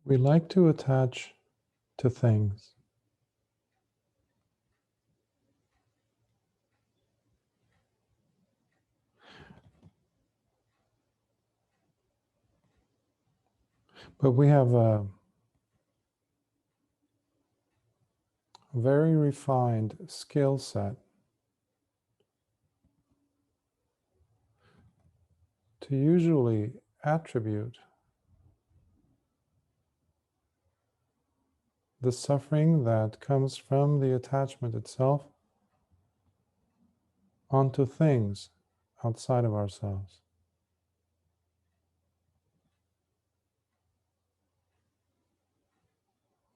We like to attach to things. But we have a very refined skill set to usually attribute the suffering that comes from the attachment itself onto things outside of ourselves.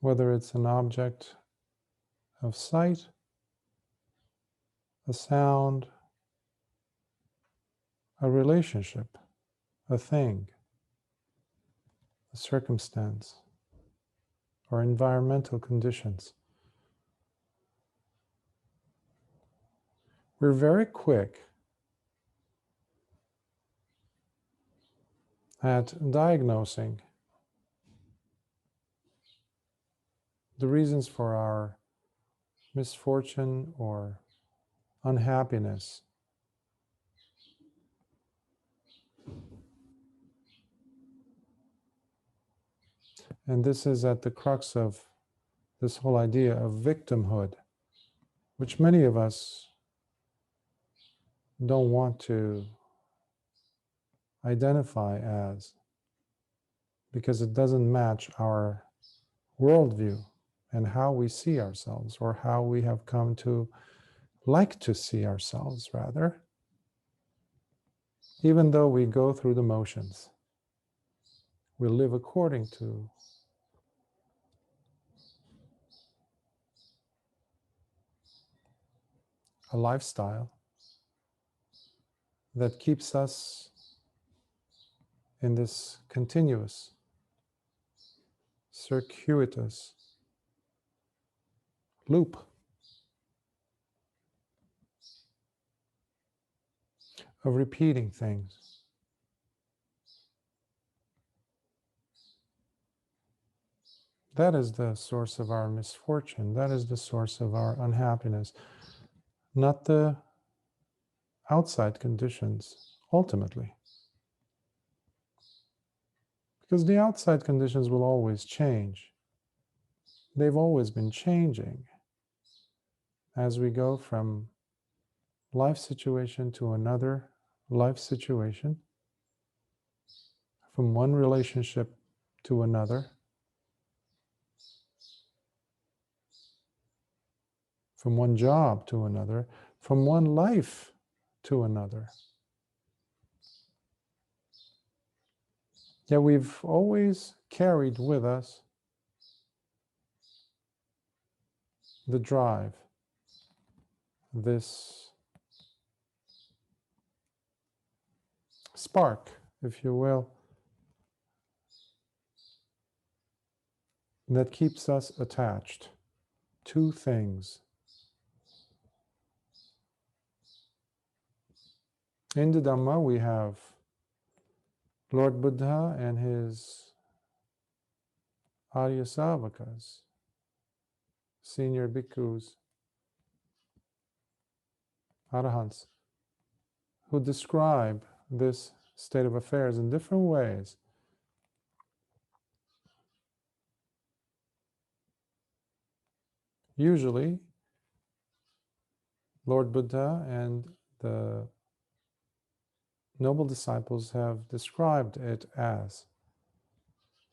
Whether it's an object of sight, a sound, a relationship, a thing, a circumstance, or environmental conditions. We're very quick at diagnosing the reasons for our misfortune or unhappiness. And this is at the crux of this whole idea of victimhood, which many of us don't want to identify as, because it doesn't match our worldview and how we see ourselves, or how we have come to like to see ourselves, rather, even though we go through the motions. We live according to a lifestyle that keeps us in this continuous, circuitous loop of repeating things. That is the source of our misfortune. That is the source of our unhappiness, not the outside conditions, ultimately. Because the outside conditions will always change. They've always been changing as we go from life situation to another life situation, from one relationship to another, from one job to another, from one life to another. Yet we've always carried with us the drive, this spark, if you will, that keeps us attached to things. In the Dhamma, we have Lord Buddha and his Arya Savakas, senior bhikkhus, arahants, who describe this state of affairs in different ways. Usually, Lord Buddha and the noble disciples have described it as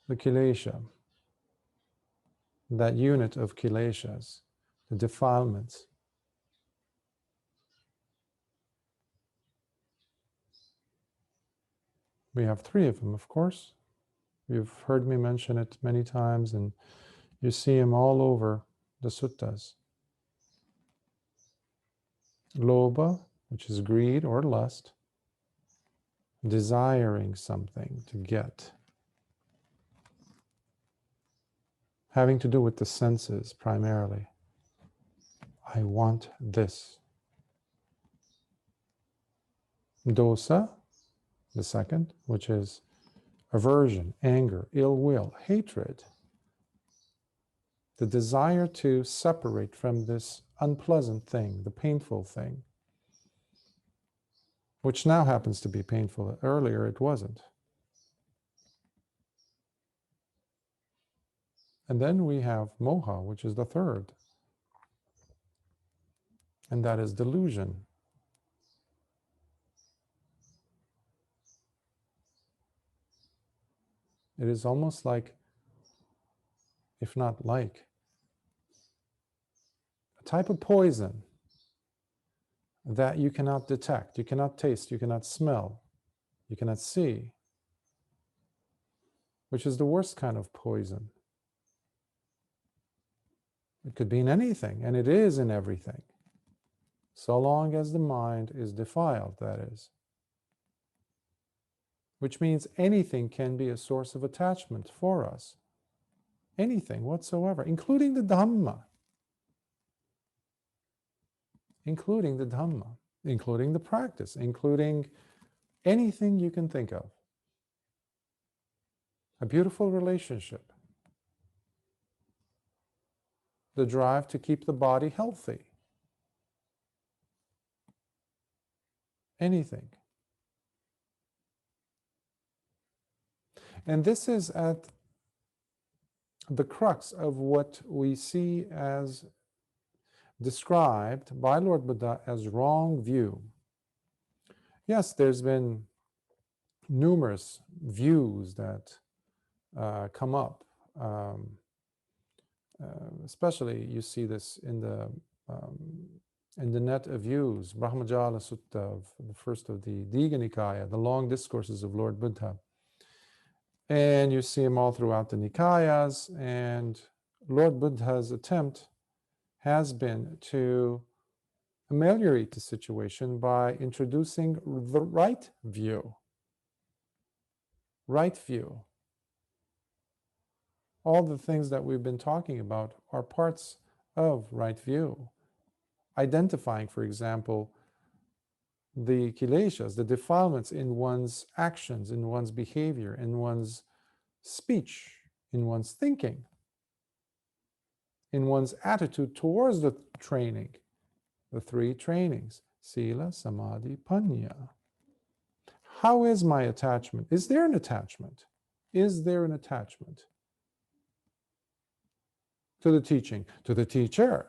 the Kileśas, that unit of Kileśas, the defilements. We have three of them, of course. You've heard me mention it many times, and you see them all over the suttas. Lobha, which is greed or lust, desiring something to get, having to do with the senses primarily. I want this. Dosa, the second, which is aversion, anger, ill will, hatred, the desire to separate from this unpleasant thing, the painful thing, which now happens to be painful. Earlier it wasn't. And then we have moha, which is the third, and that is delusion. It is almost like, if not like, a type of poison that you cannot detect, you cannot taste, you cannot smell, you cannot see, which is the worst kind of poison. It could be in anything, and it is in everything, so long as the mind is defiled, that is. Which means anything can be a source of attachment for us. Anything whatsoever, including the Dhamma. Including the Dhamma, including the practice, including anything you can think of. A beautiful relationship. The drive to keep the body healthy. Anything. And this is at the crux of what we see as described by Lord Buddha as wrong view. Yes, there's been numerous views that come up. Especially you see this in the net of views, Brahmajala Sutta, the first of the Digha Nikaya, the long discourses of Lord Buddha. And you see them all throughout the Nikayas, and Lord Buddha's attempt has been to ameliorate the situation by introducing the right view. Right view. All the things that we've been talking about are parts of right view. Identifying, for example, the Kileśas, the defilements in one's actions, in one's behavior, in one's speech, in one's thinking, in one's attitude towards the training, the three trainings, Sila, Samadhi, Panya. How is my attachment? Is there an attachment? Is there an attachment to the teaching, to the teacher?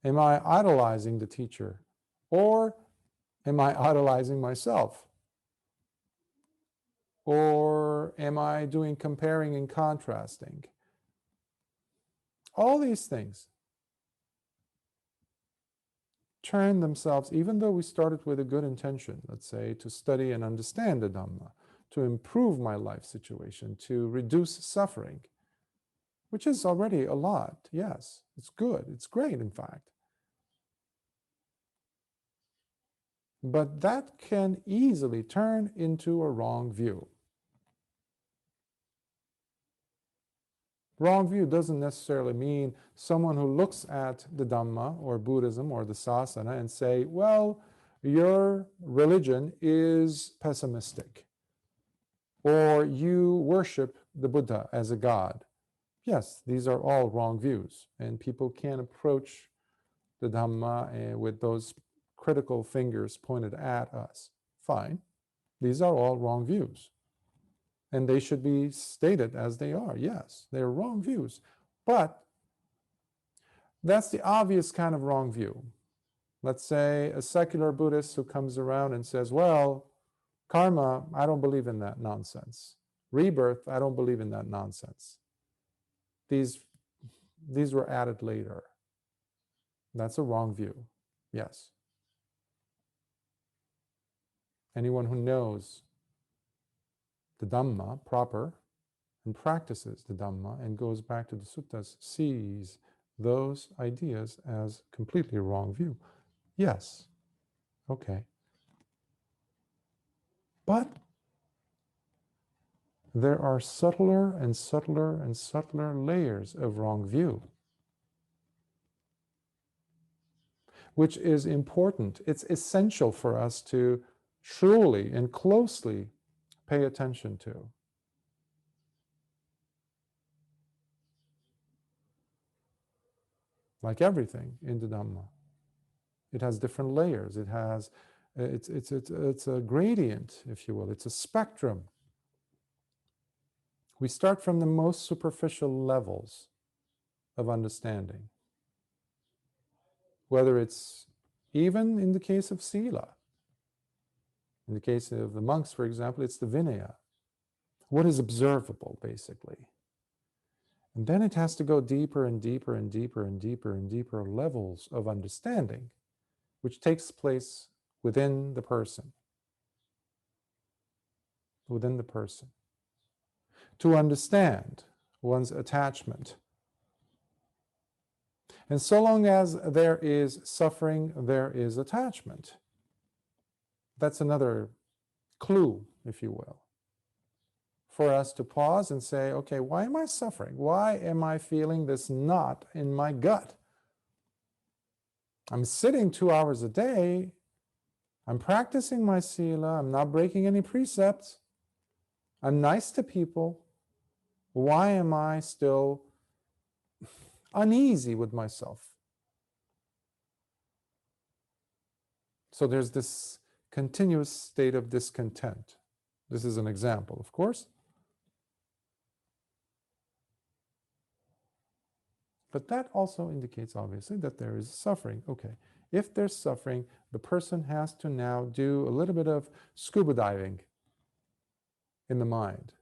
Am I idolizing the teacher, or am I idolizing myself? Or am I doing comparing and contrasting? All these things turn themselves, even though we started with a good intention, let's say, to study and understand the Dhamma, to improve my life situation, to reduce suffering, which is already a lot. Yes, it's good. It's great, in fact. But that can easily turn into a wrong view. Wrong view doesn't necessarily mean someone who looks at the Dhamma or Buddhism or the Sasana and say, well, your religion is pessimistic, or you worship the Buddha as a god. Yes, these are all wrong views, and people can approach the Dhamma with those critical fingers pointed at us. Fine. These are all wrong views. And they should be stated as they are. Yes, they're wrong views. But that's the obvious kind of wrong view. Let's say a secular Buddhist who comes around and says, well, karma, I don't believe in that nonsense. Rebirth, I don't believe in that nonsense. These were added later. That's a wrong view. Yes. Anyone who knows the Dhamma proper and practices the Dhamma and goes back to the suttas sees those ideas as completely wrong view. Yes. Okay. But there are subtler and subtler and subtler layers of wrong view, which is important. It's essential for us to truly and closely pay attention to. Like everything in the Dhamma, it has different layers. It has, it's a gradient, if you will. It's a spectrum. We start from the most superficial levels of understanding, whether it's even in the case of Sila. In the case of the monks, for example, it's the Vinaya. What is observable, basically? And then it has to go deeper and deeper and deeper and deeper and deeper levels of understanding, which takes place within the person. Within the person. To understand one's attachment. And so long as there is suffering, there is attachment. That's another clue, if you will, for us to pause and say, okay, why am I suffering? Why am I feeling this knot in my gut? I'm sitting 2 hours a day. I'm practicing my sila. I'm not breaking any precepts. I'm nice to people. Why am I still uneasy with myself? So there's this continuous state of discontent. This is an example, of course. But that also indicates, obviously, that there is suffering. Okay, if there's suffering, the person has to now do a little bit of scuba diving in the mind.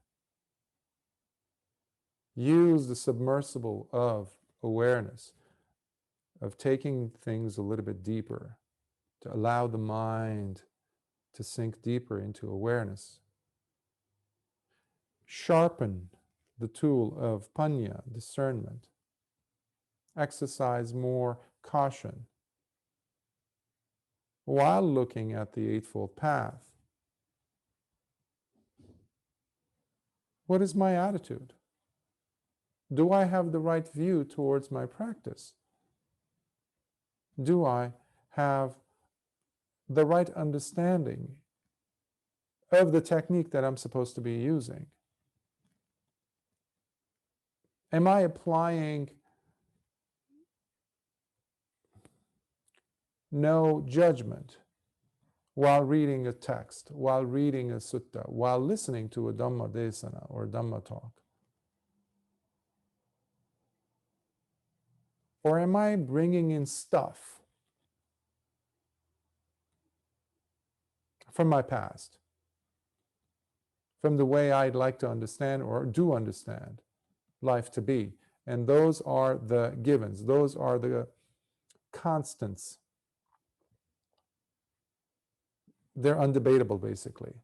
Use the submersible of awareness, of taking things a little bit deeper, to allow the mind to sink deeper into awareness. Sharpen the tool of panya, discernment. Exercise more caution while looking at the Eightfold Path. What is my attitude? Do I have the right view towards my practice? Do I have the right understanding of the technique that I'm supposed to be using? Am I applying no judgment while reading a text, while reading a sutta, while listening to a Dhamma desana or Dhamma talk? Or am I bringing in stuff from my past, from the way I'd like to understand or do understand life to be? And those are the givens, those are the constants. They're undebatable, basically,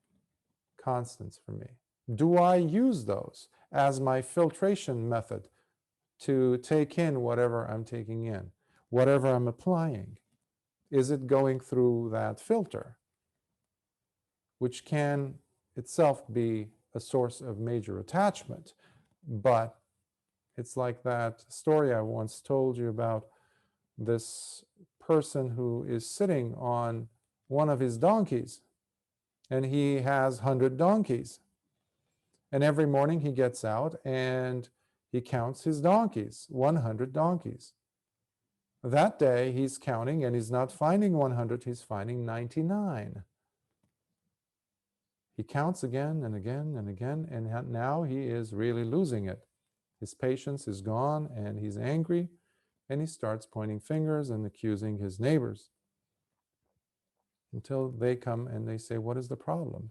constants for me. Do I use those as my filtration method to take in whatever I'm taking in, whatever I'm applying? Is it going through that filter, which can itself be a source of major attachment? But it's like that story I once told you about this person who is sitting on one of his donkeys, and he has 100 donkeys. And every morning he gets out and he counts his donkeys, 100 donkeys. That day he's counting and he's not finding 100, he's finding 99. He counts again and again and again, and now he is really losing it. His patience is gone and he's angry, and he starts pointing fingers and accusing his neighbors until they come and they say, what is the problem?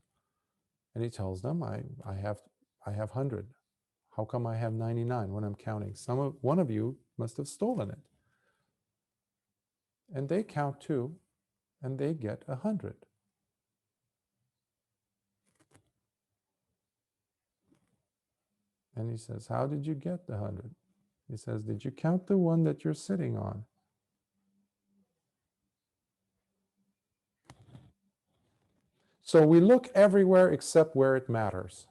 And he tells them, I have 100. How come I have 99 when I'm counting? One of you must have stolen it. And they count too, and they get 100. And he says, how did you get the 100? He says, did you count the one that you're sitting on? So we look everywhere except where it matters.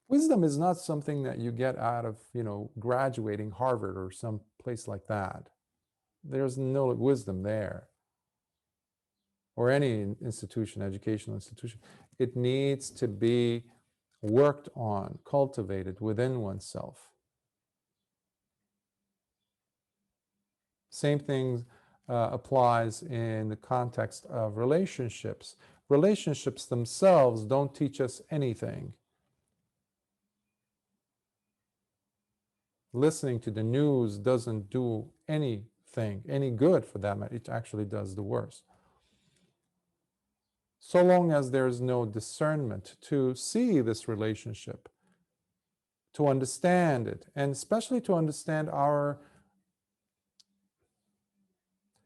Wisdom is not something that you get out of, graduating Harvard or some place like that. There's no wisdom there. or any institution, educational institution, it needs to be worked on, cultivated within oneself. Same thing applies in the context of relationships. Relationships themselves don't teach us anything. Listening to the news doesn't do anything, any good for that matter. It actually does the worse. So long as there is no discernment to see this relationship, to understand it, and especially to understand our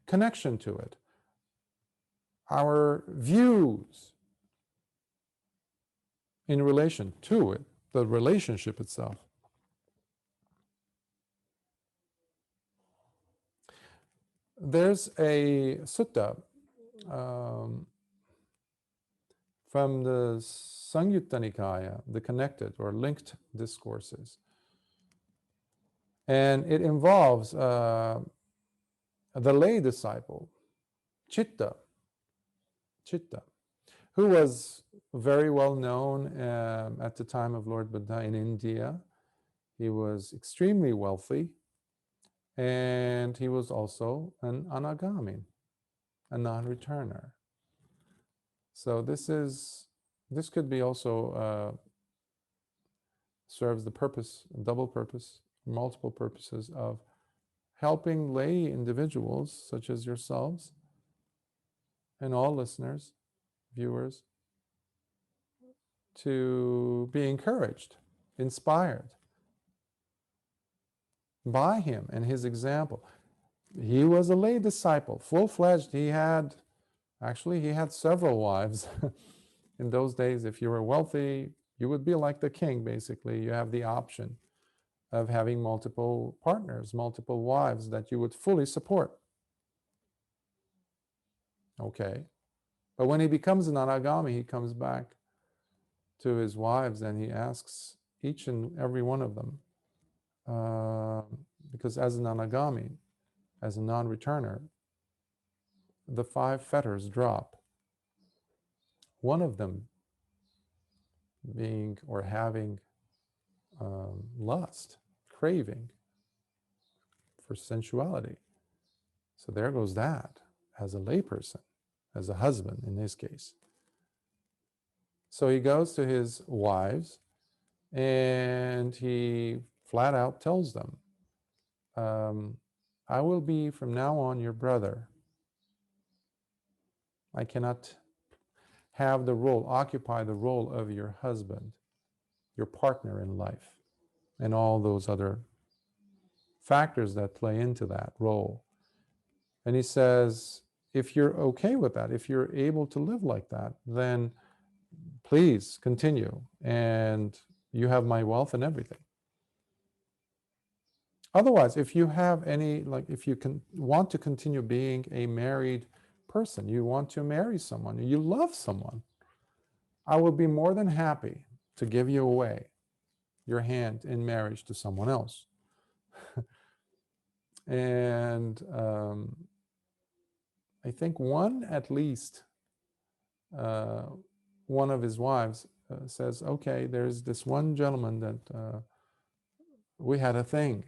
connection to it, our views in relation to it, the relationship itself. There's a sutta from the Samyutta Nikaya, the connected or linked discourses. And it involves the lay disciple, Chitta, who was very well known at the time of Lord Buddha in India. He was extremely wealthy, and he was also an anagami, a non-returner. So this could be also serves the purpose, double purpose, multiple purposes of helping lay individuals such as yourselves and all listeners, viewers, to be encouraged, inspired by him and his example. He was a lay disciple, full-fledged. He had several wives. In those days, if you were wealthy, you would be like the king, basically. You have the option of having multiple partners, multiple wives that you would fully support. Okay. But when he becomes an anagami, he comes back to his wives and he asks each and every one of them, because as an anagami, as a non-returner, the 5 fetters drop. One of them being or having lust, craving for sensuality. So there goes that as a layperson, as a husband in this case. So he goes to his wives and he flat out tells them, I will be from now on your brother. I cannot have the role, occupy the role of your husband, your partner in life, and all those other factors that play into that role. And he says, if you're okay with that, if you're able to live like that, then please continue, and you have my wealth and everything. Otherwise, if you have any, if you want to continue being a married person, you want to marry someone, you love someone, I will be more than happy to give you away your hand in marriage to someone else. And I think at least one of his wives says, okay, there's this one gentleman that we had a thing.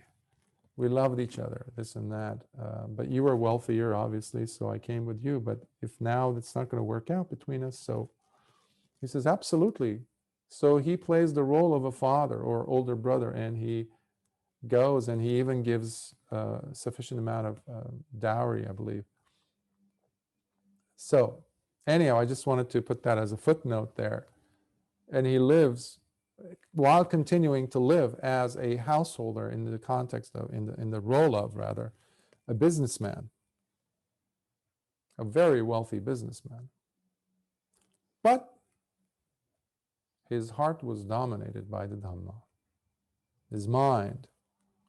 We loved each other, this and that. But you were wealthier, obviously, so I came with you. But if now it's not going to work out between us, so he says, absolutely. So he plays the role of a father or older brother, and he goes and he even gives a sufficient amount of dowry, I believe. So anyhow, I just wanted to put that as a footnote there. And he lives while continuing to live as a householder in the context of, in the role of, rather, a businessman, a very wealthy businessman. But his heart was dominated by the Dhamma. His mind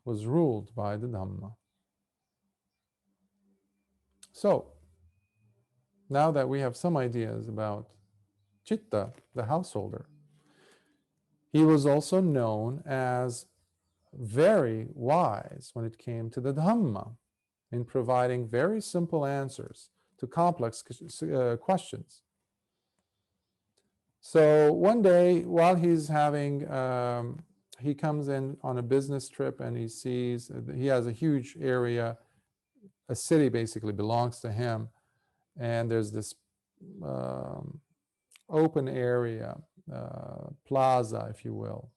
was ruled by the Dhamma. So, now that we have some ideas about Chitta, the householder, he was also known as very wise when it came to the Dhamma, in providing very simple answers to complex questions. So one day, while he's having, he comes in on a business trip and he sees, he has a huge area, a city basically belongs to him, and there's this open area, plaza, if you will.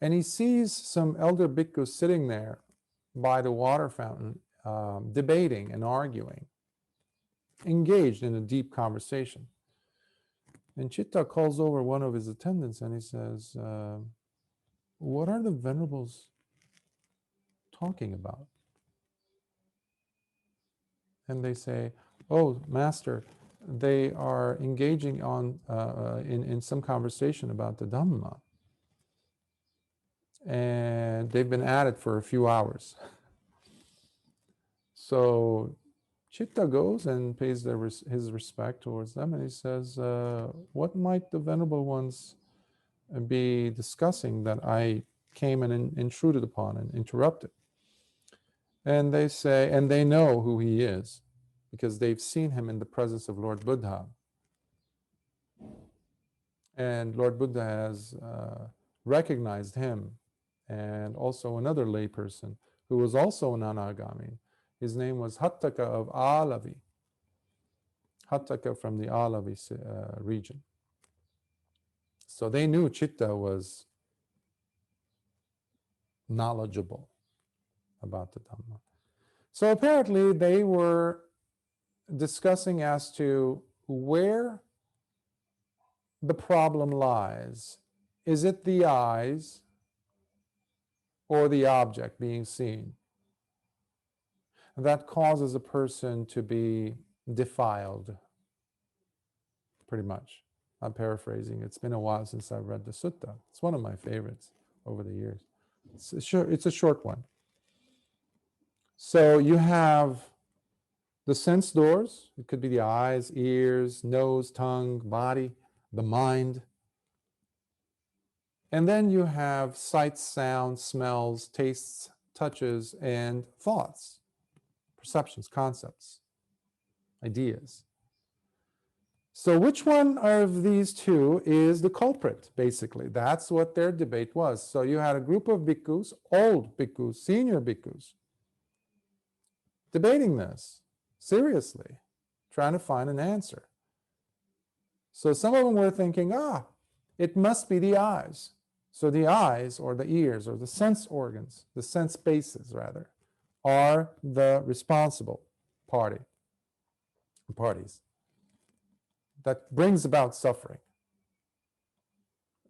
And he sees some elder bhikkhus sitting there by the water fountain, debating and arguing, engaged in a deep conversation. And Chitta calls over one of his attendants and he says, what are the venerables talking about? And they say, oh, master, they are engaging on in some conversation about the Dhamma. And they've been at it for a few hours. So Chitta goes and pays his respect towards them, and he says, what might the venerable ones be discussing that I came and intruded upon and interrupted? And they say, and they know who he is, because they've seen him in the presence of Lord Buddha. And Lord Buddha has recognized him, and also another layperson who was also an Anagami. His name was Hattaka of Alavi. Hattaka from the Alavi region. So they knew Chitta was knowledgeable about the Dhamma. So apparently they were discussing as to where the problem lies. Is it the eyes or the object being seen that causes a person to be defiled? Pretty much. I'm paraphrasing. It's been a while since I've read the sutta. It's one of my favorites over the years. It's a short one. So you have the sense doors. It could be the eyes, ears, nose, tongue, body, the mind. And then you have sights, sounds, smells, tastes, touches, and thoughts, perceptions, concepts, ideas. So which one of these two is the culprit, basically? That's what their debate was. So you had a group of bhikkhus, old bhikkhus, senior bhikkhus, debating this seriously, trying to find an answer. So some of them were thinking, it must be the eyes. So the eyes or the ears or the sense organs, the sense bases rather, are the responsible parties that brings about suffering.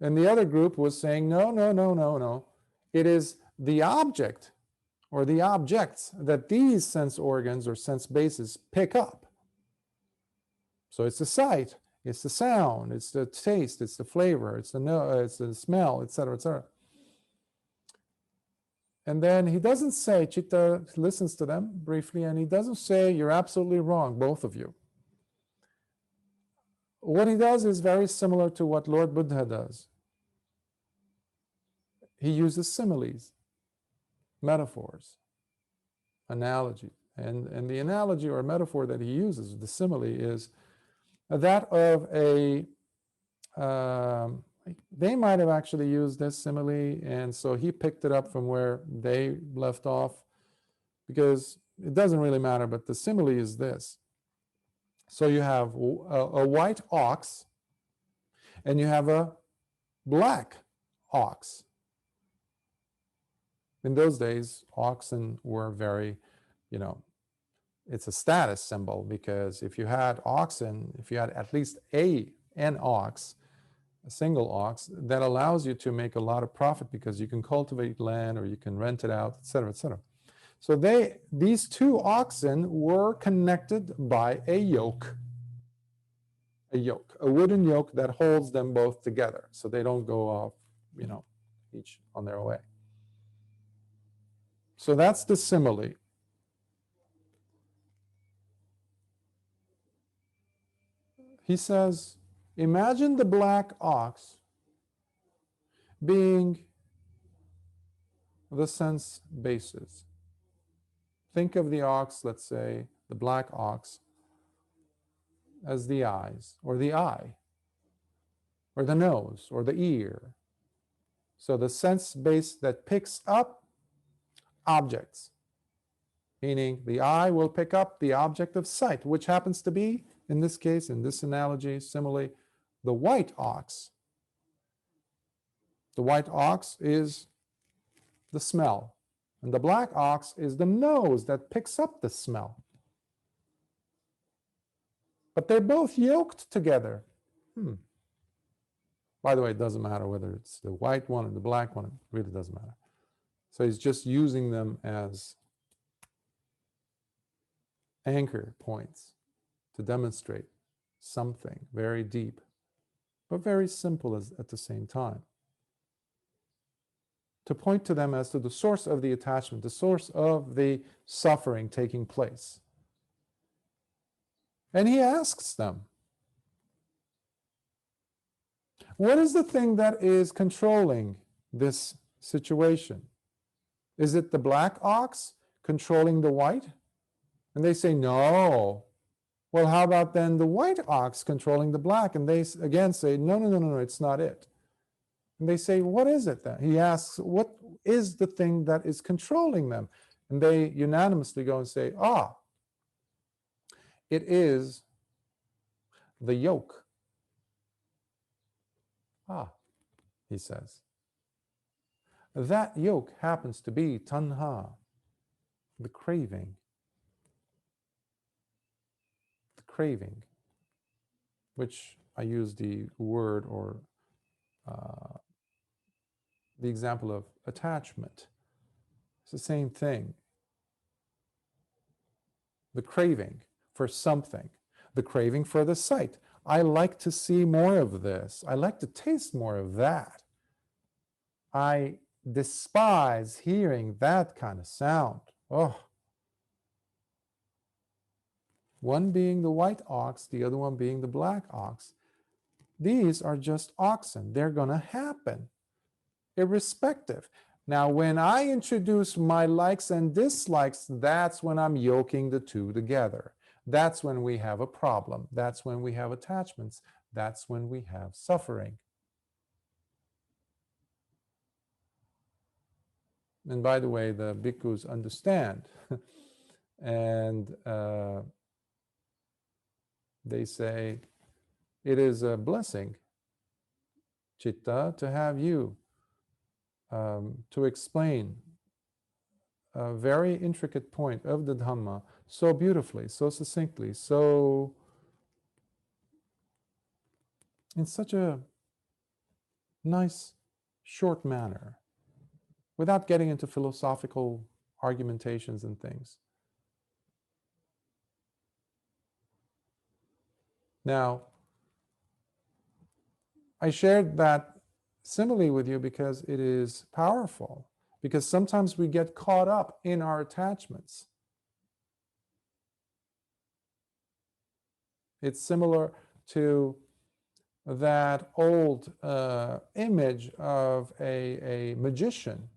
And the other group was saying, no. It is the object or the objects that these sense organs or sense bases pick up. So it's the sight, it's the sound, it's the taste, it's the flavor, it's the smell, etc., etc. And then he doesn't say, Chitta listens to them briefly, and he doesn't say, you're absolutely wrong, both of you. What he does is very similar to what Lord Buddha does. He uses similes, metaphors, analogy. And the analogy or metaphor that he uses, the simile, is that of a, they might have actually used this simile, and so he picked it up from where they left off, because it doesn't really matter, but the simile is this. So you have a white ox, and you have a black ox. In those days, oxen were very, it's a status symbol, because if you had oxen, if you had at least an ox, a single ox, that allows you to make a lot of profit, because you can cultivate land or you can rent it out, etc., etc. So these two oxen were connected by a yoke, a wooden yoke that holds them both together, so they don't go off, each on their way. So that's the simile. He says, imagine the black ox being the sense bases. Think of the ox, let's say, the black ox, as the eyes, or the eye, or the nose, or the ear. So the sense base that picks up objects, meaning the eye will pick up the object of sight, which happens to be, in this case, in this analogy, similarly, the white ox. The white ox is the smell, and the black ox is the nose that picks up the smell. But they're both yoked together. By the way, it doesn't matter whether it's the white one or the black one, it really doesn't matter. So he's just using them as anchor points to demonstrate something very deep, but very simple at the same time. To point to them as to the source of the attachment, the source of the suffering taking place. And he asks them, what is the thing that is controlling this situation? Is it the black ox controlling the white? And they say, no. Well, how about then the white ox controlling the black? And they again say, no, it's not it. And they say, what is it then? He asks, what is the thing that is controlling them? And they unanimously go and say, it is the yoke. He says. That yoke happens to be tanha, the craving. The craving, which I use the word or the example of attachment. It's the same thing. The craving for something, the craving for the sight. I like to see more of this. I like to taste more of that. I despise hearing that kind of sound. One being the white ox, the other one being the black ox. These are just oxen. They're going to happen, irrespective. Now, when I introduce my likes and dislikes, that's when I'm yoking the two together. That's when we have a problem. That's when we have attachments. That's when we have suffering. And by the way, the bhikkhus understand. And they say, it is a blessing, Chitta, to have you to explain a very intricate point of the Dhamma so beautifully, so succinctly, so in such a nice, short manner, without getting into philosophical argumentations and things. Now, I shared that simile with you because it is powerful, because sometimes we get caught up in our attachments. It's similar to that old image of a magician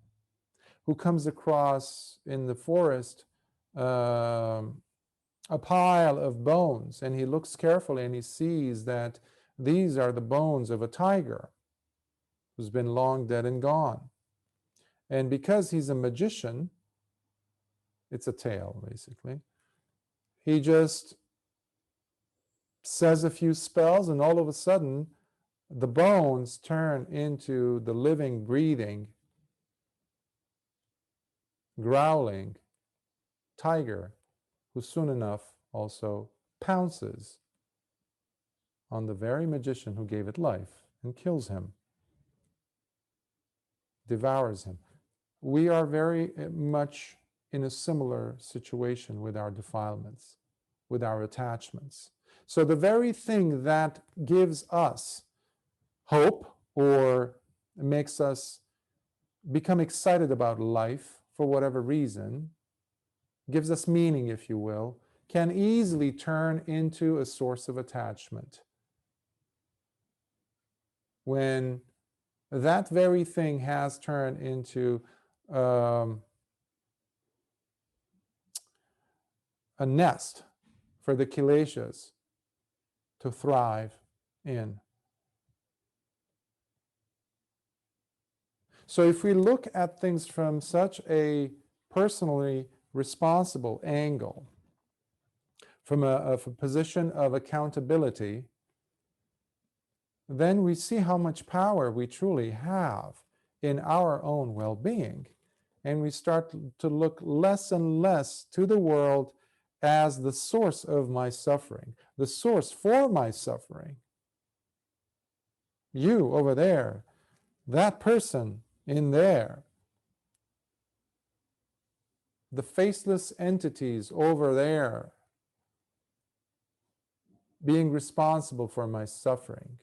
who comes across in the forest a pile of bones, and he looks carefully and he sees that these are the bones of a tiger who's been long dead and gone. And because he's a magician, it's a tale basically, he just says a few spells and all of a sudden the bones turn into the living, breathing, growling tiger, who soon enough also pounces on the very magician who gave it life and kills him, devours him. We are very much in a similar situation with our defilements, with our attachments. So the very thing that gives us hope or makes us become excited about life for whatever reason, gives us meaning, if you will, can easily turn into a source of attachment. When that very thing has turned into a nest for the Kileśas to thrive in. So if we look at things from such a personally responsible angle, from a position of accountability, then we see how much power we truly have in our own well-being. And we start to look less and less to the world as the source of my suffering, the source for my suffering. You over there, that person in there, the faceless entities over there being responsible for my suffering.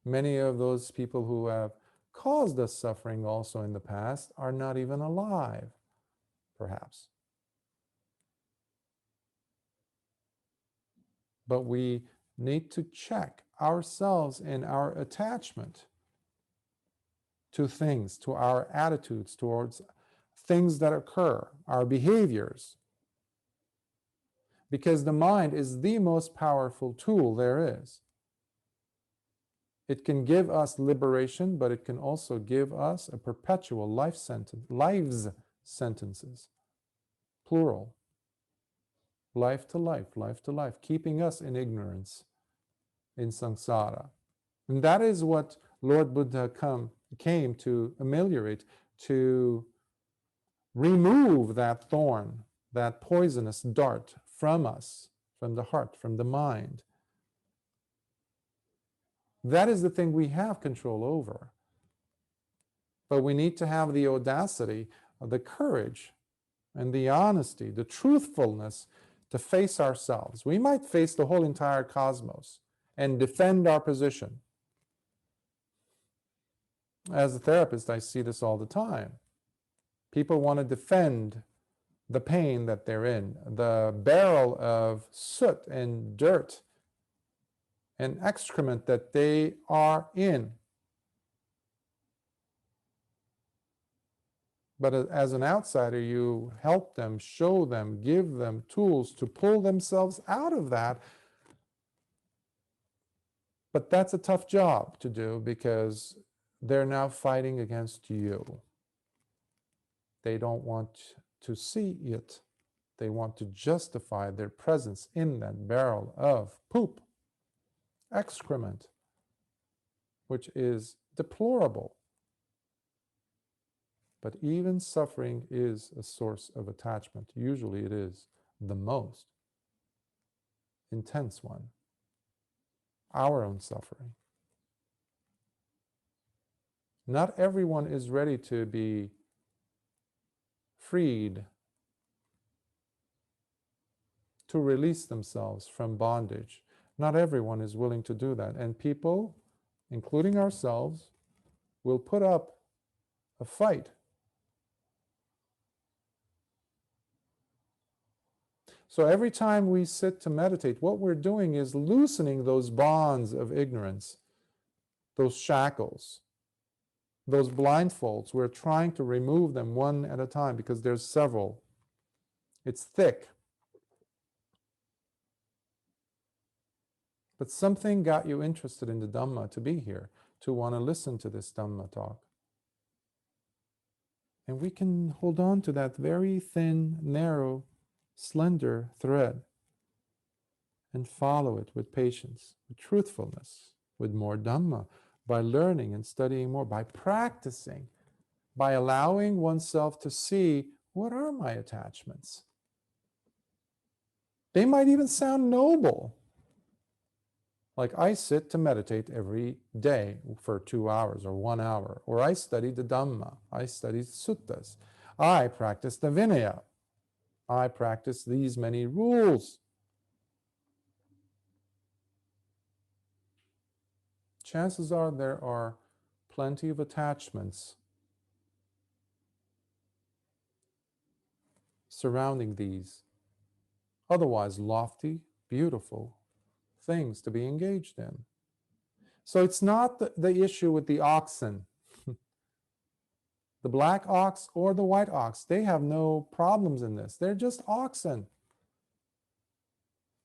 Many of those people who have caused us suffering also in the past are not even alive, perhaps. But we need to check ourselves in our attachment to things, to our attitudes towards things that occur, our behaviors. Because the mind is the most powerful tool there is. It can give us liberation, but it can also give us a perpetual lives sentences, plural. Life to life, keeping us in ignorance, in samsara. And that is what Lord Buddha came to ameliorate, to remove that thorn, that poisonous dart from us, from the heart, from the mind. That is the thing we have control over. But we need to have the audacity, the courage, and the honesty, the truthfulness to face ourselves. We might face the whole entire cosmos and defend our position. As a therapist, I see this all the time. People want to defend the pain that they're in, the barrel of soot and dirt and excrement that they are in. But as an outsider, you help them, show them, give them tools to pull themselves out of that. But that's a tough job to do because they're now fighting against you. They don't want to see it. They want to justify their presence in that barrel of poop, excrement, which is deplorable. But even suffering is a source of attachment. Usually it is the most intense one. Our own suffering. Not everyone is ready to be freed, to release themselves from bondage. Not everyone is willing to do that. And people, including ourselves, will put up a fight. So every time we sit to meditate, what we're doing is loosening those bonds of ignorance, those shackles, those blindfolds. We're trying to remove them one at a time because there's several. It's thick. But something got you interested in the Dhamma to be here, to want to listen to this Dhamma talk. And we can hold on to that very thin, narrow, slender thread and follow it with patience, with truthfulness, with more Dhamma, by learning and studying more, by practicing, by allowing oneself to see, what are my attachments? They might even sound noble. Like, I sit to meditate every day for 2 hours or 1 hour, or I study the Dhamma, I study suttas, I practice the Vinaya, I practice these many rules. Chances are there are plenty of attachments surrounding these otherwise lofty, beautiful things to be engaged in. So it's not the issue with the oxen The black ox or the white ox, they have no problems in this. They're just oxen.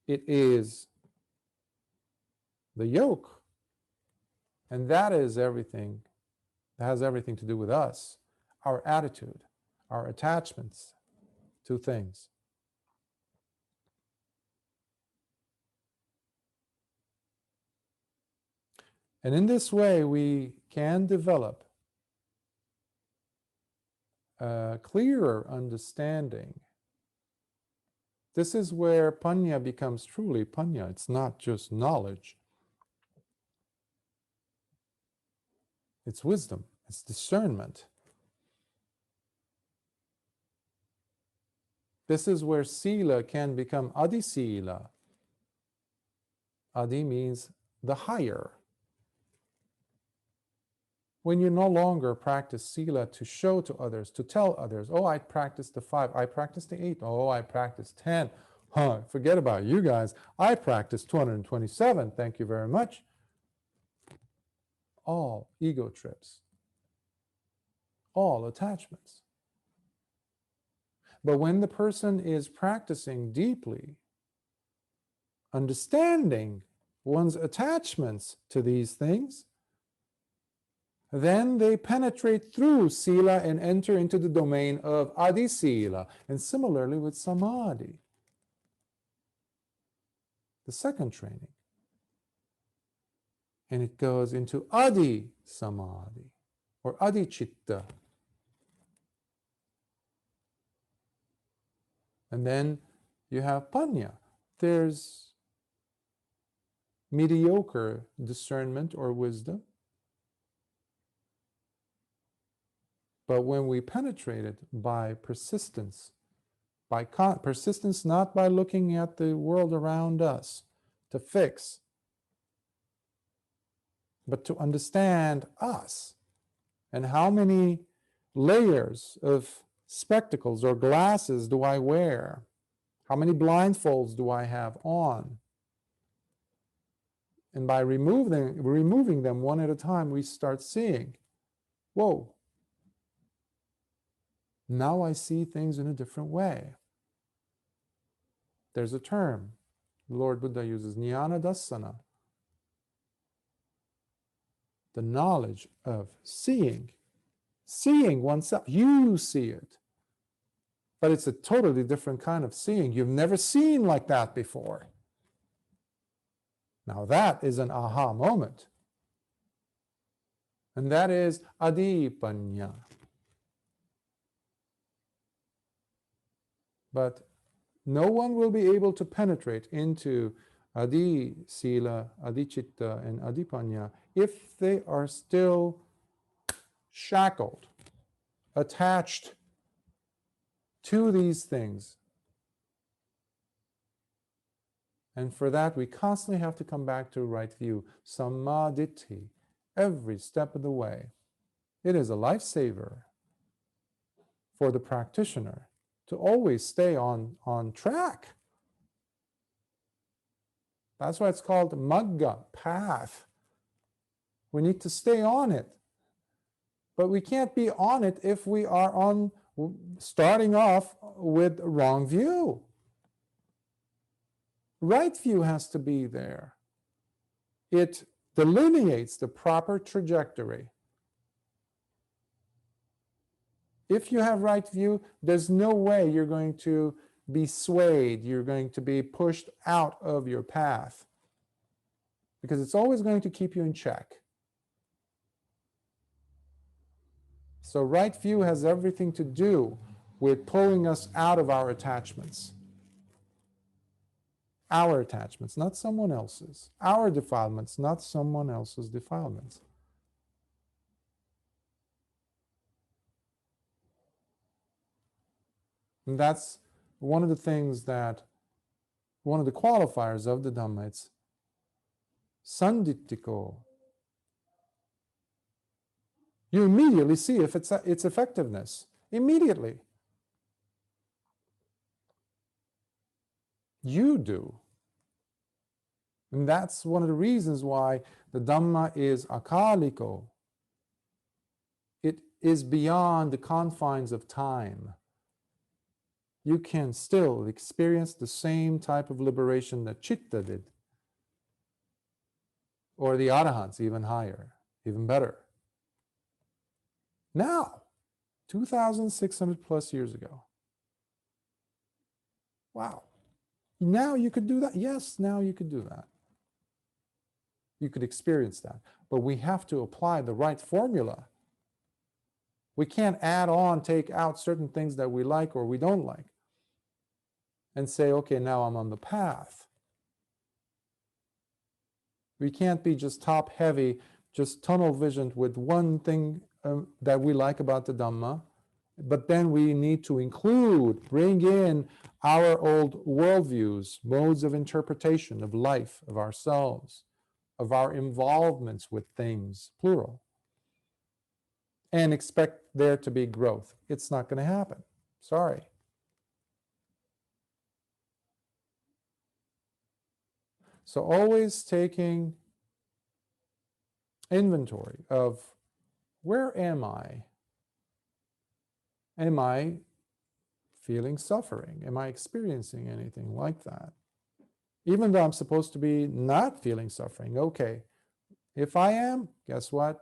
It is the yoke. And that is everything. That has everything to do with us, our attitude, our attachments to things. And in this way, we can develop a clearer understanding. This is where panya becomes truly panya. It's not just knowledge. It's wisdom. It's discernment. This is where sila can become adi sila. Adi means the higher. When you no longer practice sila to show to others, to tell others, oh, I practiced the 5, I practiced the 8, oh, I practiced 10. Forget about you guys. I practiced 227. Thank you very much. All ego trips. All attachments. But when the person is practicing deeply, understanding one's attachments to these things, then they penetrate through sila and enter into the domain of adi sila. And similarly with samadhi, the second training. And it goes into adi samadhi or adi citta. And then you have panya. There's mediocre discernment or wisdom. But when we penetrate it by persistence, persistence not by looking at the world around us to fix, but to understand us and how many layers of spectacles or glasses do I wear? How many blindfolds do I have on? And by removing them one at a time, we start seeing, whoa, now I see things in a different way. There's a term the Lord Buddha uses, jnana dassana, the knowledge of seeing oneself. You see it, but it's a totally different kind of seeing. You've never seen like that before. Now that is an aha moment. And that is adipanya. But no one will be able to penetrate into adi sila, adi citta, and adipanya if they are still shackled, attached to these things. And for that, we constantly have to come back to right view, sammaditthi, every step of the way. It is a lifesaver for the practitioner to always stay on track. That's why it's called magga, path. We need to stay on it. But we can't be on it if we are starting off with wrong view. Right view has to be there. It delineates the proper trajectory. If you have right view, there's no way you're going to be swayed, you're going to be pushed out of your path, because it's always going to keep you in check. So right view has everything to do with pulling us out of our attachments. Our attachments, not someone else's. Our defilements, not someone else's defilements. And that's one of the things that, one of the qualifiers of the Dhamma, it's sanditthiko. You immediately see if its effectiveness. Immediately. You do. And that's one of the reasons why the Dhamma is akaliko. It is beyond the confines of time. You can still experience the same type of liberation that Chitta did, or the Arahants, even higher, even better. Now, 2,600 plus years ago. Wow. Now you could do that. Yes, now you could do that. You could experience that. But we have to apply the right formula. We can't add on, take out certain things that we like or we don't like and say, okay, now I'm on the path. We can't be just top heavy, just tunnel visioned with one thing that we like about the Dhamma, but then we need to include, bring in our old worldviews, modes of interpretation of life, of ourselves, of our involvements with things, plural, and expect there to be growth. It's not going to happen. Sorry. So always taking inventory of where am I? Am I feeling suffering? Am I experiencing anything like that? Even though I'm supposed to be not feeling suffering, okay. If I am, guess what?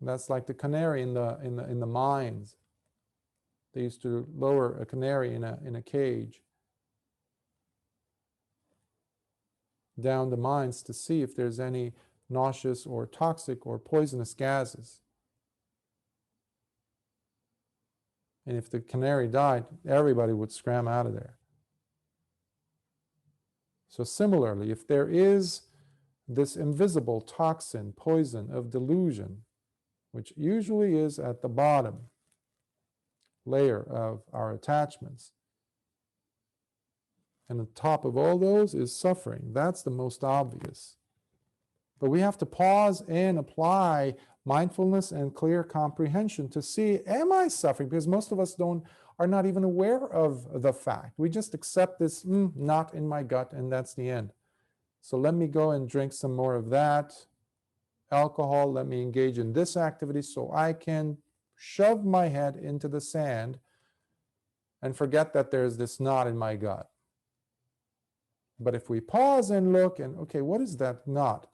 That's like the canary in the mines. They used to lower a canary in a cage down the mines to see if there's any nauseous or toxic or poisonous gases. And if the canary died, everybody would scram out of there. So similarly, if there is this invisible toxin, poison of delusion, which usually is at the bottom layer of our attachments, and the top of all those is suffering. That's the most obvious. But we have to pause and apply mindfulness and clear comprehension to see, am I suffering? Because most of us are not even aware of the fact. We just accept this, not in my gut, and that's the end. So let me go and drink some more of that alcohol. Let me engage in this activity so I can shove my head into the sand and forget that there's this knot in my gut. But if we pause and look and, okay, what is that knot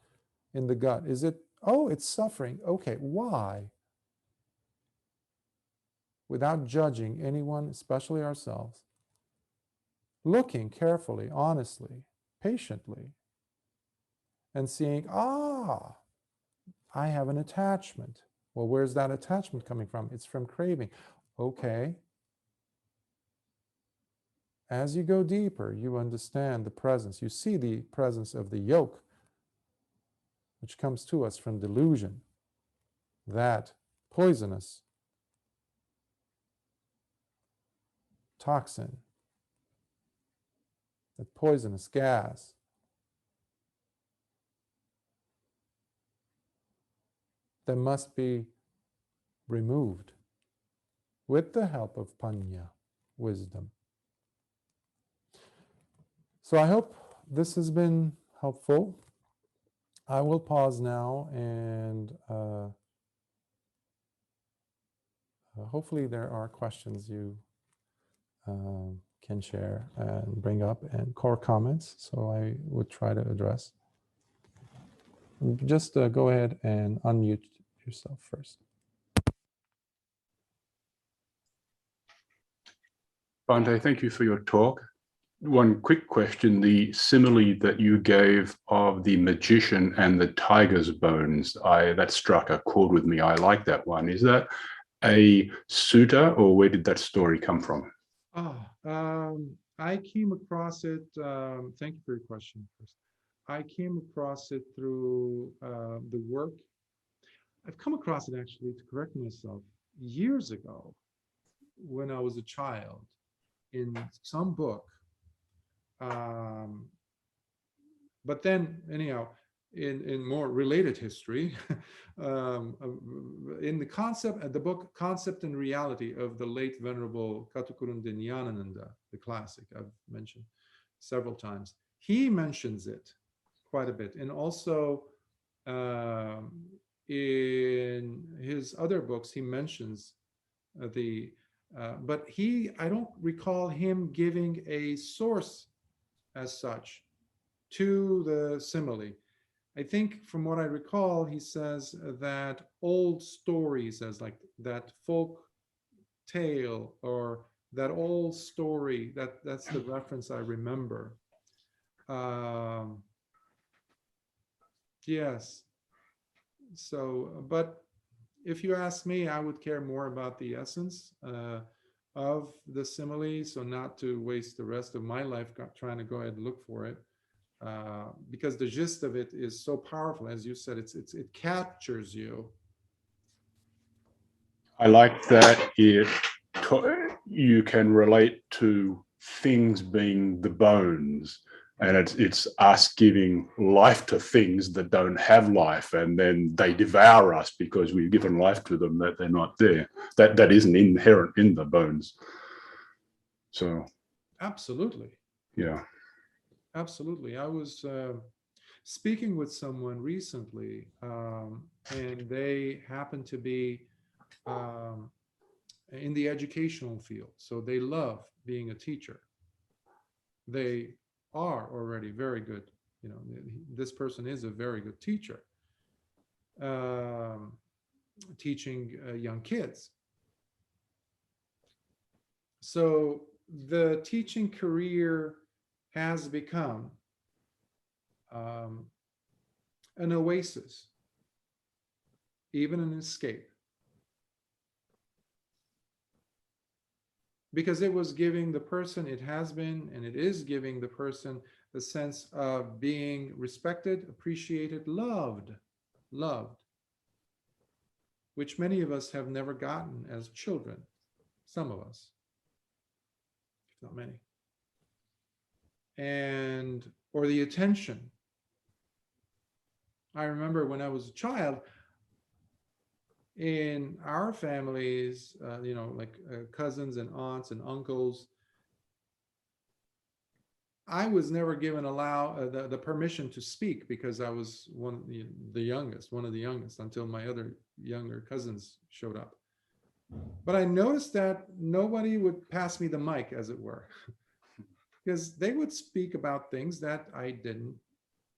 in the gut? Is it, oh, it's suffering. Okay, why? Without judging anyone, especially ourselves. Looking carefully, honestly, patiently, and seeing, I have an attachment. Well, where's that attachment coming from? It's from craving. Okay. As you go deeper, you understand the presence. You see the presence of the yoke, which comes to us from delusion, that poisonous toxin, that poisonous gas. That must be removed with the help of panya, wisdom. So I hope this has been helpful. I will pause now and hopefully there are questions you can share and bring up and core comments, so I would try to address. Just go ahead and unmute yourself first. Bhante, thank you for your talk. One quick question, the simile that you gave of the magician and the tiger's bones, that struck a chord with me. I like that one. Is that a sutta, or where did that story come from? I came across it, thank you for your question first. I came across it through the work. I've come across it actually, to correct myself, years ago when I was a child in some book. But then, anyhow, in more related history, in the concept, the book Concept and Reality of the late Venerable Katukurunde Nyanananda, the classic I've mentioned several times, he mentions it quite a bit. And also in his other books, he mentions but I don't recall him giving a source as such to the simile. I think from what I recall, he says that old stories, as like that folk tale or that old story, that's the reference I remember. Yes. So, but if you ask me, I would care more about the essence of the simile, so not to waste the rest of my life trying to go ahead and look for it, because the gist of it is so powerful. As you said, it captures you. I like that you can relate to things being the bones, and it's us giving life to things that don't have life, and then they devour us because we've given life to them that they're not there. That isn't inherent in the bones. So Absolutely. Yeah. Absolutely. I was speaking with someone recently, and they happen to be in the educational field. So they love being a teacher. They are already very good. You know, this person is a very good teacher, teaching young kids. So the teaching career has become an oasis, even an escape, because it was giving the person, it has been, and it is giving the person the sense of being respected, appreciated, loved, which many of us have never gotten as children. Some of us, if not many. And, or the attention. I remember when I was a child, in our families, you know, like cousins and aunts and uncles, I was never given the permission to speak because I was one of the youngest until my other younger cousins showed up. But I noticed that nobody would pass me the mic, as it were, because they would speak about things that I didn't.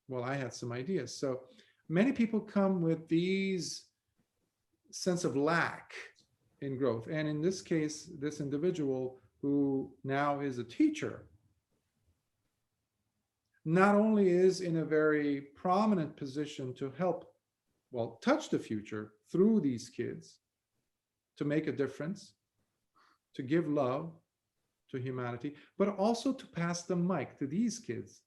Well, I had some ideas. So many people come with these sense of lack in growth. And in this case, this individual who now is a teacher not only is in a very prominent position to help, well, touch the future through these kids, to make a difference, to give love to humanity, but also to pass the mic to these kids.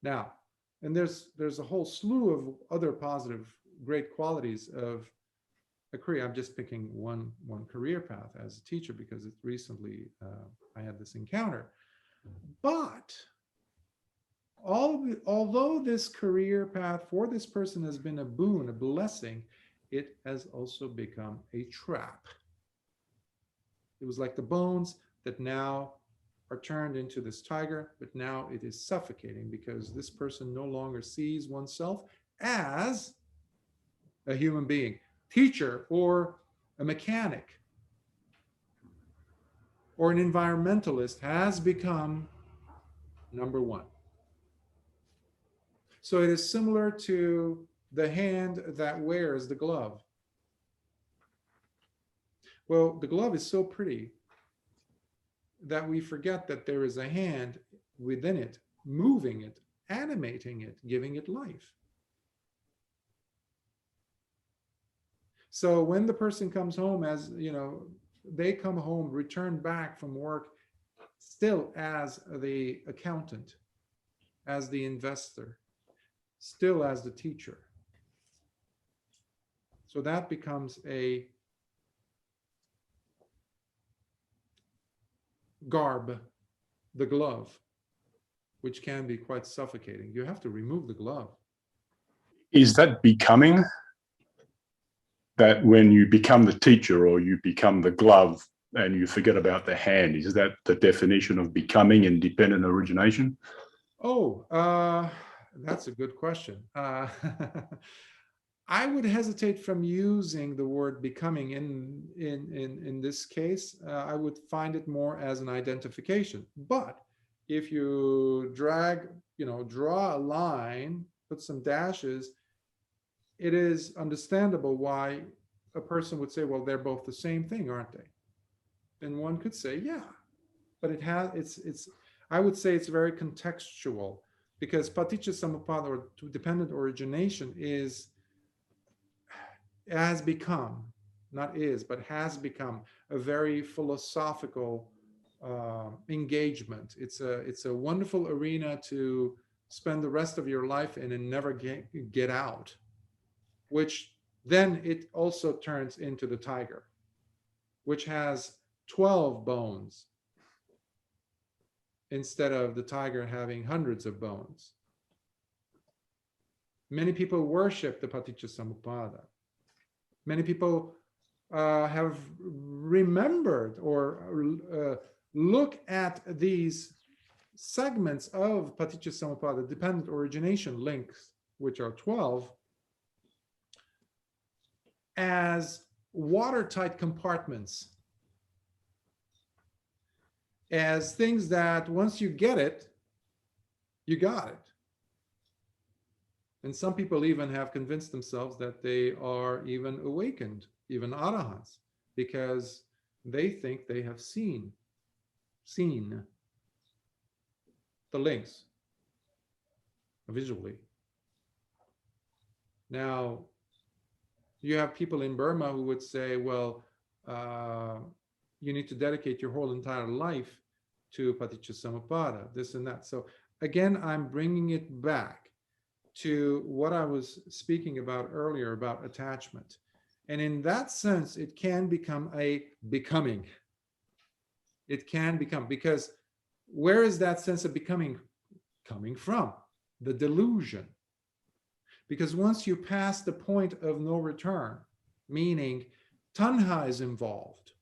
Now, and there's a whole slew of other positive, great qualities of a career. I'm just picking one career path as a teacher because it's recently I had this encounter. But although this career path for this person has been a boon, a blessing, it has also become a trap. It was like the bones that now are turned into this tiger, but now it is suffocating because this person no longer sees oneself as a human being, teacher, or a mechanic, or an environmentalist has become number one. So it is similar to the hand that wears the glove. Well, the glove is so pretty that we forget that there is a hand within it, moving it, animating it, giving it life. So when the person comes home, as you know, they come home, return back from work, still as the accountant, as the investor, still as the teacher. So that becomes a garb, the glove, which can be quite suffocating. You have to remove the glove. Is that becoming? That when you become the teacher or you become the glove and you forget about the hand, is that the definition of becoming in dependent origination? Oh, that's a good question. I would hesitate from using the word becoming in this case. I would find it more as an identification. But if you draw a line, put some dashes, it is understandable why a person would say, well, they're both the same thing, aren't they? And one could say, yeah, but it's I would say it's very contextual, because Paticcasamuppāda, or dependent origination, has become, not is, but has become a very philosophical engagement. It's a wonderful arena to spend the rest of your life in and never get out, which then it also turns into the tiger, which has 12 bones instead of the tiger having hundreds of bones. Many people worship the Paticcasamuppāda. Many people have remembered or look at these segments of Paticcasamuppāda, dependent origination links, which are 12, as watertight compartments, as things that once you get it, you got it. And some people even have convinced themselves that they are even awakened, even arahants, because they think they have seen the links visually. Now, you have people in Burma who would say, well, you need to dedicate your whole entire life to Paticcasamuppāda, this and that. So again, I'm bringing it back to what I was speaking about earlier about attachment. And in that sense, it can become a becoming. It can become, because where is that sense of becoming coming from? The delusion. Because once you pass the point of no return, meaning tanha is involved,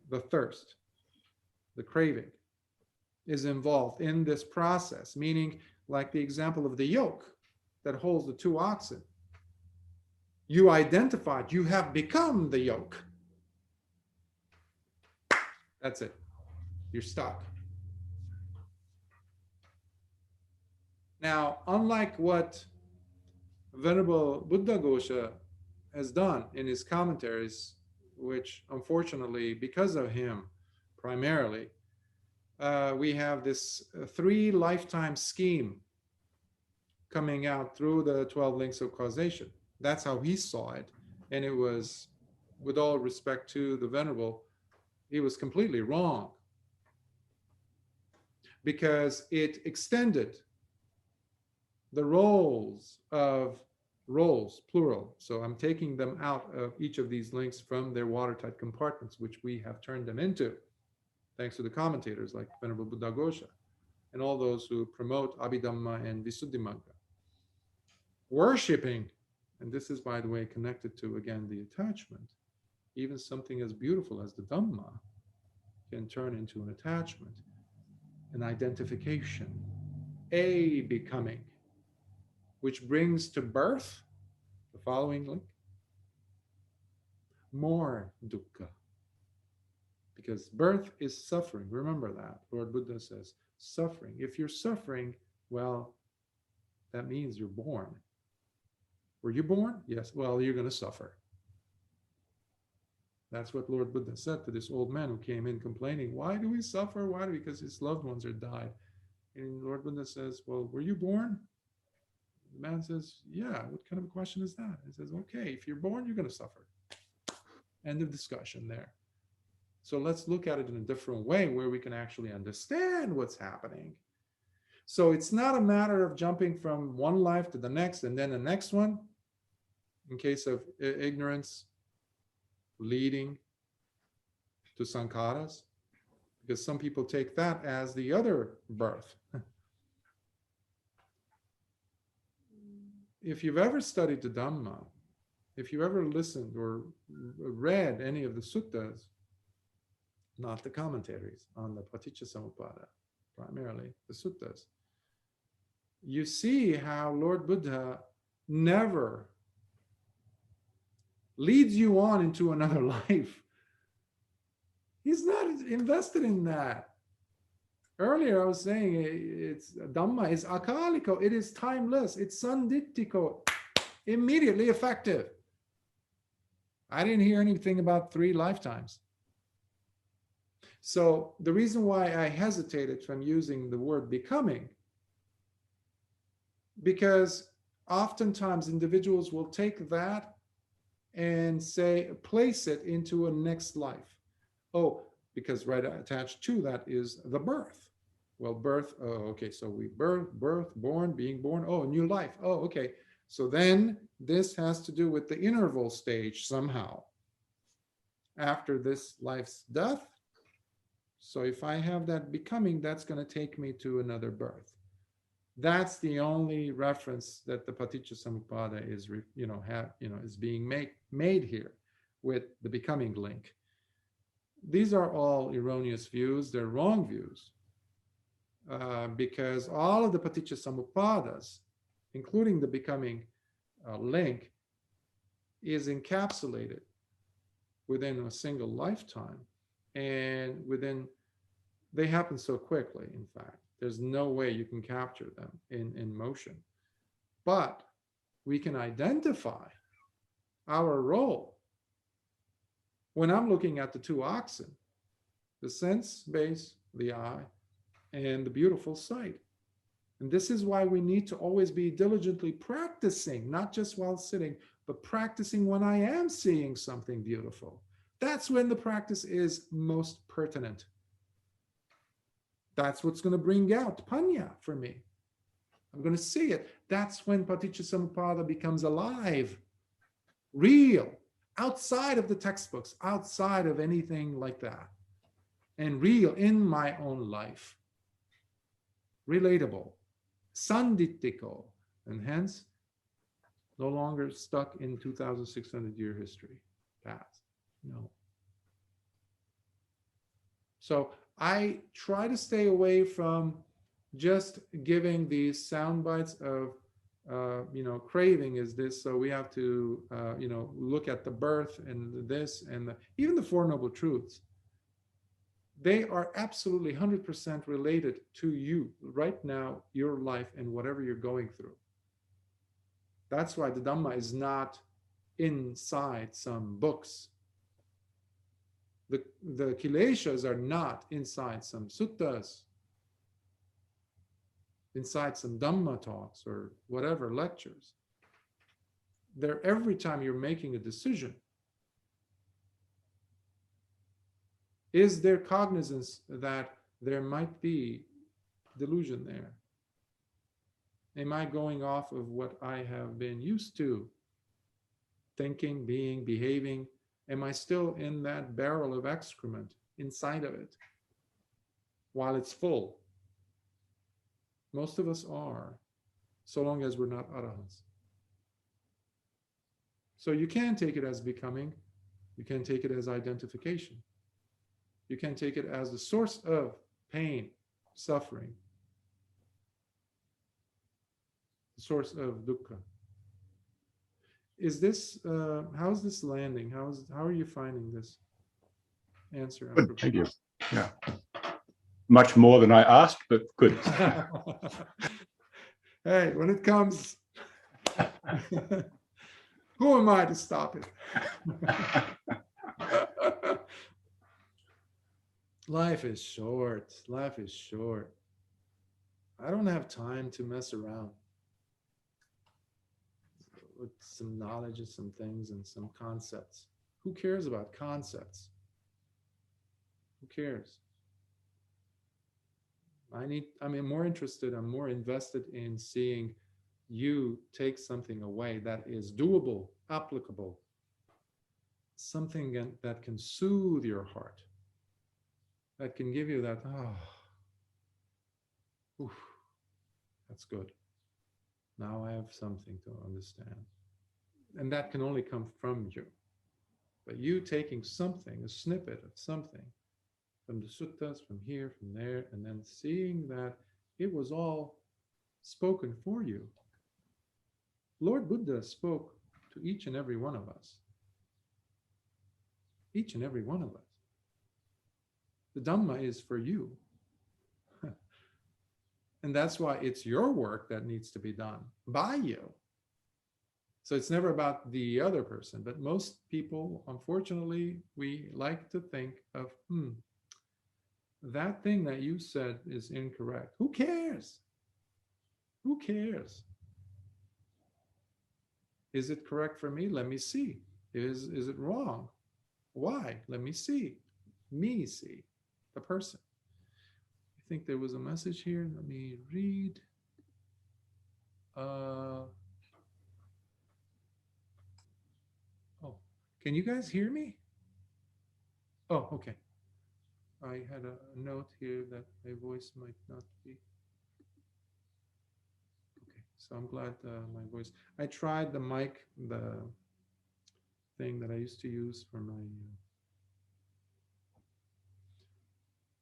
the thirst, the craving is involved in this process, meaning like the example of the yoke that holds the two oxen. You identified, you have become the yoke. That's it. You're stuck. Now, unlike what Venerable Buddhaghosa has done in his commentaries, which unfortunately, because of him primarily, we have this 3 lifetime scheme coming out through the 12 links of causation. That's how he saw it. And it was, with all respect to the Venerable, he was completely wrong, because it extended the roles, plural. So I'm taking them out of each of these links from their watertight compartments, which we have turned them into, thanks to the commentators like Venerable Buddhaghosa and all those who promote Abhidhamma and Visuddhimagga. Worshipping, and this is, by the way, connected to, again, the attachment, even something as beautiful as the Dhamma can turn into an attachment, an identification, a becoming, which brings to birth the following link: more dukkha. Because birth is suffering. Remember that. Lord Buddha says, suffering. If you're suffering, well, that means you're born. Were you born? Yes. Well, you're going to suffer. That's what Lord Buddha said to this old man who came in complaining. Why do we suffer? Why? Because his loved ones are died. And Lord Buddha says, well, were you born? The man says, yeah. What kind of a question is that? He says, okay, if you're born, you're going to suffer. End of discussion there. So let's look at it in a different way where we can actually understand what's happening. So it's not a matter of jumping from one life to the next and then the next one, in case of ignorance leading to sankharas, because some people take that as the other birth. If you've ever studied the Dhamma, if you ever listened or read any of the suttas, not the commentaries on the Paticcasamuppāda, primarily the suttas, you see how Lord Buddha never leads you on into another life. He's not invested in that. Earlier I was saying it's Dhamma is akaliko, it is timeless, it's sanditiko, immediately effective. I didn't hear anything about 3 lifetimes. So the reason why I hesitated from using the word becoming, because oftentimes individuals will take that and say, place it into a next life. Oh, because right attached to that is the birth. Well, birth, oh, okay, so we birth, born, being born, oh, new life. Oh, okay. So then this has to do with the interval stage somehow after this life's death. So if I have that becoming, that's going to take me to another birth. That's the only reference that the Paticcasamuppāda is, is being made here with the becoming link. These are all erroneous views. They're wrong views, because all of the Paticcasamuppādas, including the becoming link, is encapsulated within a single lifetime, and they happen so quickly. In fact, there's no way you can capture them in motion, but we can identify our role. When I'm looking at the 2 oxen, the sense base, the eye, and the beautiful sight. And this is why we need to always be diligently practicing, not just while sitting, but practicing when I am seeing something beautiful. That's when the practice is most pertinent. That's what's going to bring out panya for me. I'm going to see it. That's when Paticcasamuppāda becomes alive, real, outside of the textbooks, outside of anything like that, and real in my own life. Relatable, sanditiko, and hence no longer stuck in 2,600-year history past. No. So I try to stay away from just giving these sound bites of, craving is this, so we have to, look at the birth and this and even the Four Noble Truths. They are absolutely 100% related to you right now, your life, and whatever you're going through. That's why the Dhamma is not inside some books. The Kileśas are not inside some suttas, inside some Dhamma talks or whatever lectures. They're every time you're making a decision. Is there cognizance that there might be delusion there? Am I going off of what I have been used to? Thinking, being, behaving? Am I still in that barrel of excrement inside of it while it's full? Most of us are, so long as we're not arahants. So you can take it as becoming, you can take it as identification. You can take it as the source of pain, suffering, the source of dukkha. Is this, how's this landing? How are you finding this answer? Good, thank you. Yeah. Much more than I asked, but good. Hey, when it comes, who am I to stop it? Life is short. Life is short. I don't have time to mess around with some knowledge of some things and some concepts. Who cares about concepts? Who cares? I'm more interested, I'm more invested in seeing you take something away that is doable, applicable, something that can soothe your heart, that can give you that, that's good. Now I have something to understand. And that can only come from you. But you taking something, a snippet of something, from the suttas, from here, from there, and then seeing that it was all spoken for you. Lord Buddha spoke to each and every one of us. Each and every one of us. The Dhamma is for you. And that's why it's your work that needs to be done by you. So it's never about the other person. But most people, unfortunately, we like to think of, that thing that you said is incorrect. Who cares? Who cares? Is it correct for me? Let me see. Is it wrong? Why? Let me see. Me see. The person. I think there was a message here. Let me read. Oh, can you guys hear me? Oh, okay. I had a note here that my voice might not be. Okay, so I'm glad my voice. I tried the mic, the thing that I used to use for my.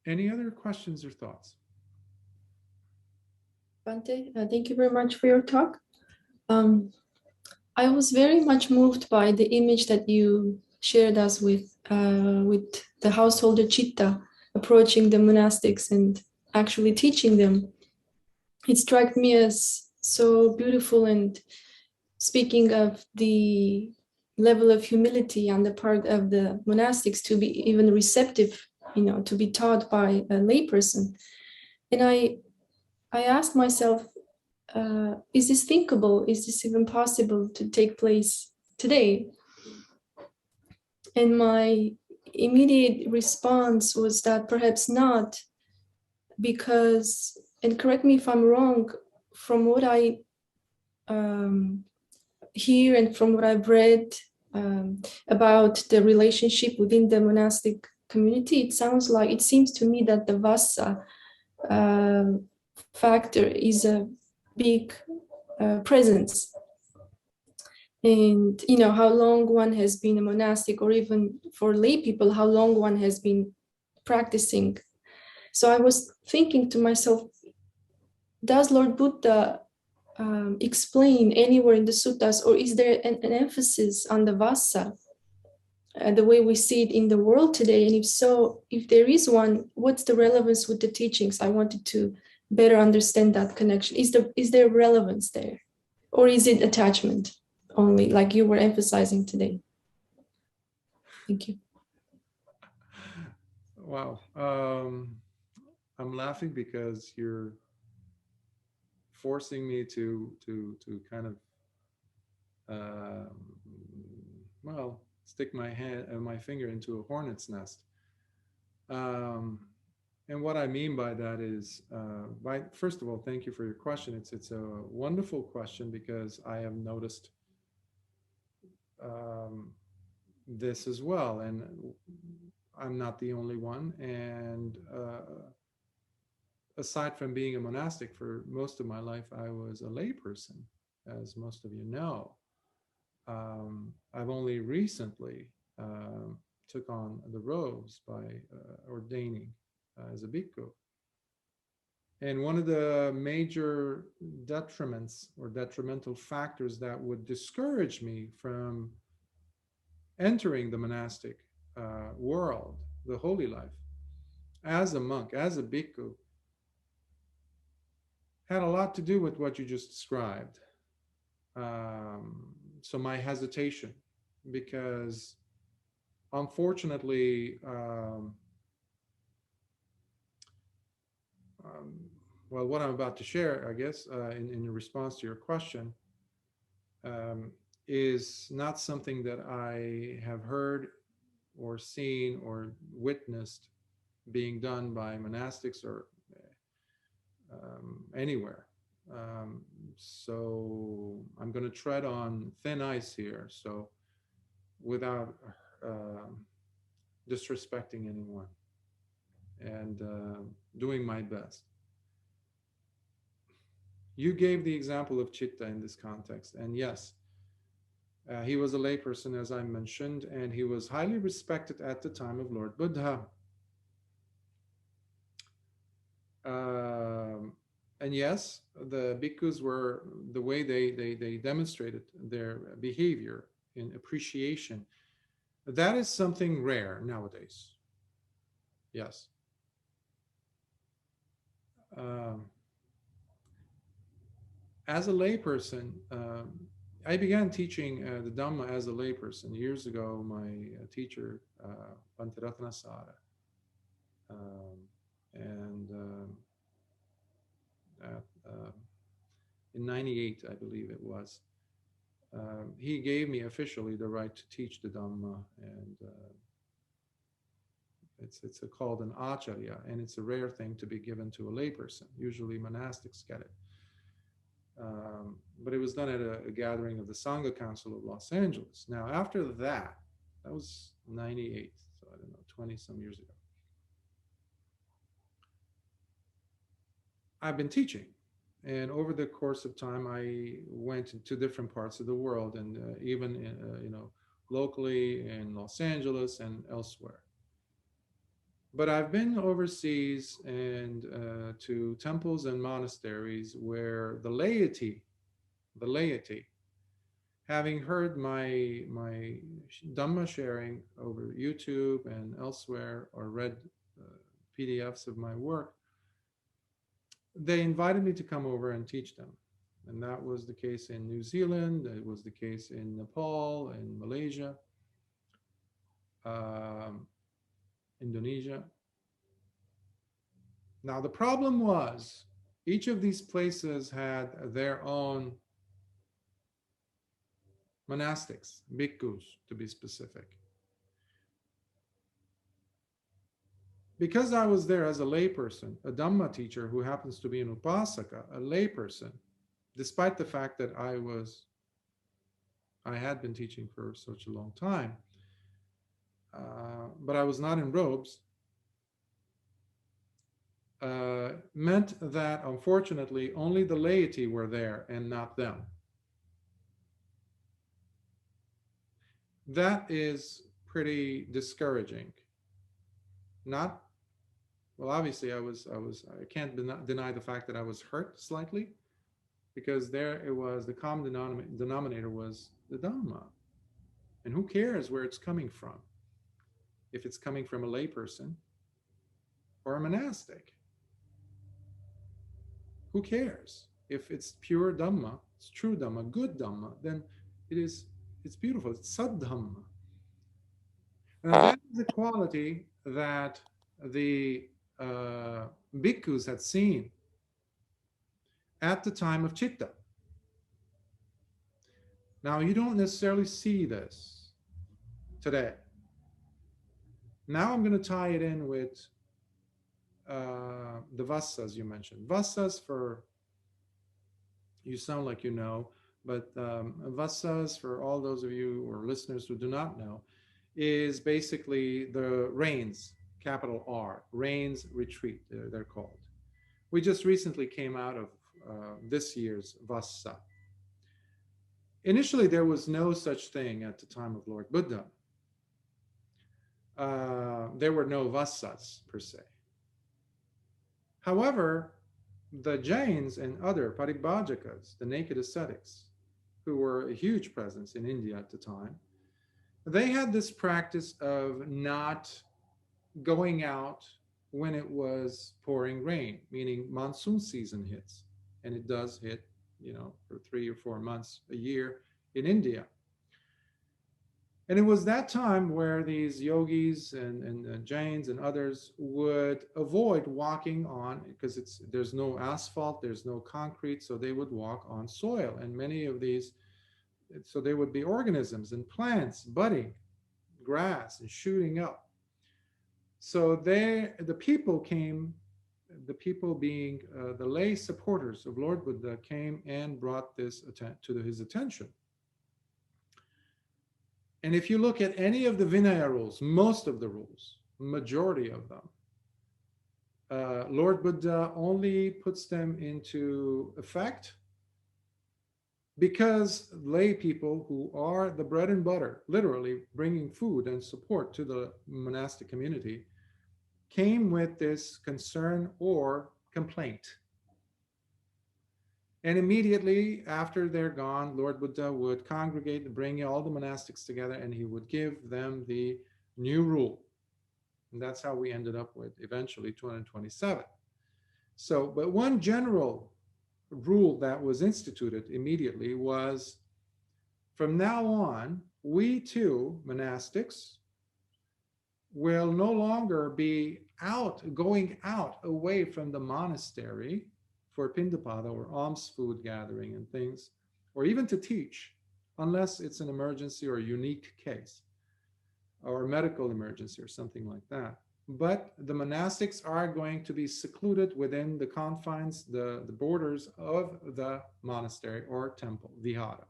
Any other questions or thoughts? Bhante, thank you very much for your talk. I was very much moved by the image that you shared us with the householder Chitta approaching the monastics and actually teaching them. It struck me as so beautiful, and speaking of the level of humility on the part of the monastics to be even receptive, to be taught by a layperson. And I asked myself, is this thinkable? Is this even possible to take place today? And my immediate response was that perhaps not, because, and correct me if I'm wrong, from what I hear and from what I've read about the relationship within the monastic community, it seems to me that the Vassa factor is a big presence. And how long one has been a monastic, or even for lay people, how long one has been practicing. So I was thinking to myself, does Lord Buddha explain anywhere in the suttas, or is there an emphasis on the Vassa, the way we see it in the world today? And if so, if there is one, what's the relevance with the teachings? I wanted to better understand that connection. Is there relevance there, or is it attachment only, like you were emphasizing today? Thank you. Wow. I'm laughing because you're forcing me to kind of stick my finger into a hornet's nest. And what I mean by that is, first of all, thank you for your question. It's a wonderful question, because I have noticed this as well, and I'm not the only one. And aside from being a monastic, for most of my life, I was a layperson, as most of you know. I've only recently took on the robes by ordaining as a bhikkhu. And one of the major detriments or detrimental factors that would discourage me from entering the monastic world, the holy life, as a monk, as a bhikkhu, had a lot to do with what you just described. So my hesitation, because unfortunately, well, what I'm about to share, I guess, in response to your question, is not something that I have heard or seen or witnessed being done by monastics or anywhere. So I'm going to tread on thin ice here, so without disrespecting anyone, and doing my best. You gave the example of Chitta in this context, and yes, he was a layperson, as I mentioned, and he was highly respected at the time of Lord Buddha. And yes, the bhikkhus were, the way they demonstrated their behavior in appreciation, that is something rare nowadays. Yes. As a layperson, I began teaching the Dhamma as a layperson. Years ago, my teacher, Bhante and in 98, I believe it was, he gave me officially the right to teach the Dhamma, and it's called an acharya, and it's a rare thing to be given to a layperson. Usually monastics get it. But it was done at a gathering of the Sangha Council of Los Angeles. Now, after that was 98, so I don't know, 20 some years ago. I've been teaching, and over the course of time, I went to different parts of the world, and even locally in Los Angeles and elsewhere. But I've been overseas and to temples and monasteries where the laity, having heard my Dhamma sharing over YouTube and elsewhere, or read PDFs of my work, they invited me to come over and teach them. And that was the case in New Zealand, it was the case in Nepal, in Malaysia, Indonesia. Now, the problem was, each of these places had their own monastics, bhikkhus to be specific. Because I was there as a layperson, a Dhamma teacher who happens to be an upasaka, a layperson, despite the fact that I had been teaching for such a long time, but I was not in robes, meant that, unfortunately, only the laity were there and not them. That is pretty discouraging. Not, well, obviously I can't deny the fact that I was hurt slightly, because there it was, the common denominator was the Dhamma. And who cares where it's coming from? If it's coming from a layperson or a monastic. Who cares? If it's pure Dhamma, it's true Dhamma, good Dhamma, then it's beautiful, it's Saddhamma. And that is the quality that the bhikkhus had seen at the time of Chitta. Now, you don't necessarily see this today. Now I'm going to tie it in with the Vassas you mentioned. Vassas, for you sound like you know, but Vassas, for all those of you or listeners who do not know, is basically the rains, capital R, rains retreat, they're called. We just recently came out of this year's Vassa. Initially, there was no such thing at the time of Lord Buddha. There were no Vassas per se. However, the Jains and other Paticcasamuppādas, the naked ascetics, who were a huge presence in India at the time, they had this practice of not going out when it was pouring rain, meaning monsoon season hits. And it does hit, for 3 or 4 months a year in India. And it was that time where these yogis and Jains and others would avoid walking on, because there's no asphalt, there's no concrete, so they would walk on soil. And many of these, so there would be organisms and plants budding, grass and shooting up. So the people being the lay supporters of Lord Buddha, came and brought this to his attention. And if you look at any of the Vinaya rules, most of the rules, majority of them, Lord Buddha only puts them into effect because lay people, who are the bread and butter, literally bringing food and support to the monastic community, came with this concern or complaint. And immediately after they're gone, Lord Buddha would congregate and bring all the monastics together, and he would give them the new rule. And that's how we ended up with eventually 227. So, but one general rule that was instituted immediately was, from now on, we too, monastics, will no longer be going out away from the monastery for pindapada or alms food gathering and things, or even to teach, unless it's an emergency or a unique case, or a medical emergency or something like that. But the monastics are going to be secluded within the confines, the borders of the monastery or temple, vihara,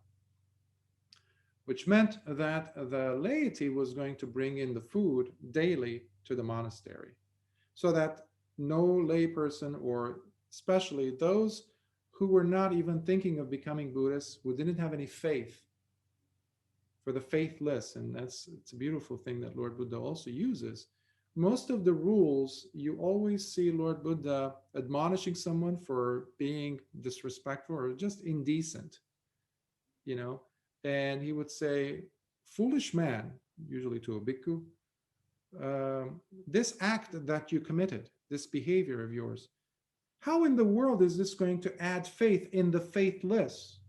which meant that the laity was going to bring in the food daily to the monastery, so that no layperson, or especially those who were not even thinking of becoming Buddhists, who didn't have any faith, for the faithless, and it's a beautiful thing that Lord Buddha also uses. Most of the rules, you always see Lord Buddha admonishing someone for being disrespectful or just indecent, and he would say, foolish man, usually to a bhikkhu, this act that you committed, this behavior of yours, how in the world is this going to add faith in the faithless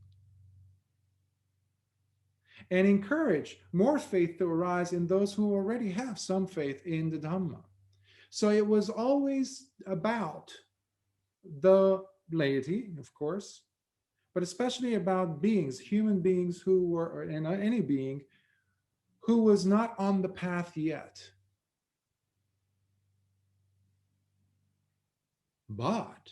and encourage more faith to arise in those who already have some faith in the Dhamma? So it was always about the laity, of course, but especially about beings, human beings who were, or any being who was not on the path yet. But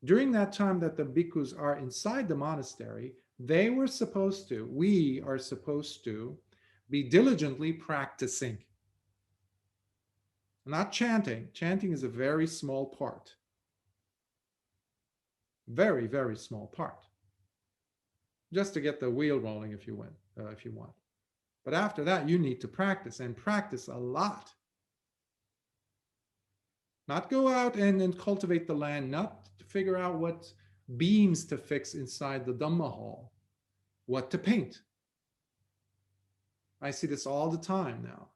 during that time that the bhikkhus are inside the monastery, we are supposed to be diligently practicing. Not chanting. Chanting is a very small part. Very, very small part. Just to get the wheel rolling if you want. But after that, you need to practice, and practice a lot. Not go out and cultivate the land, not to figure out what beams to fix inside the Dhamma hall, what to paint. I see this all the time now.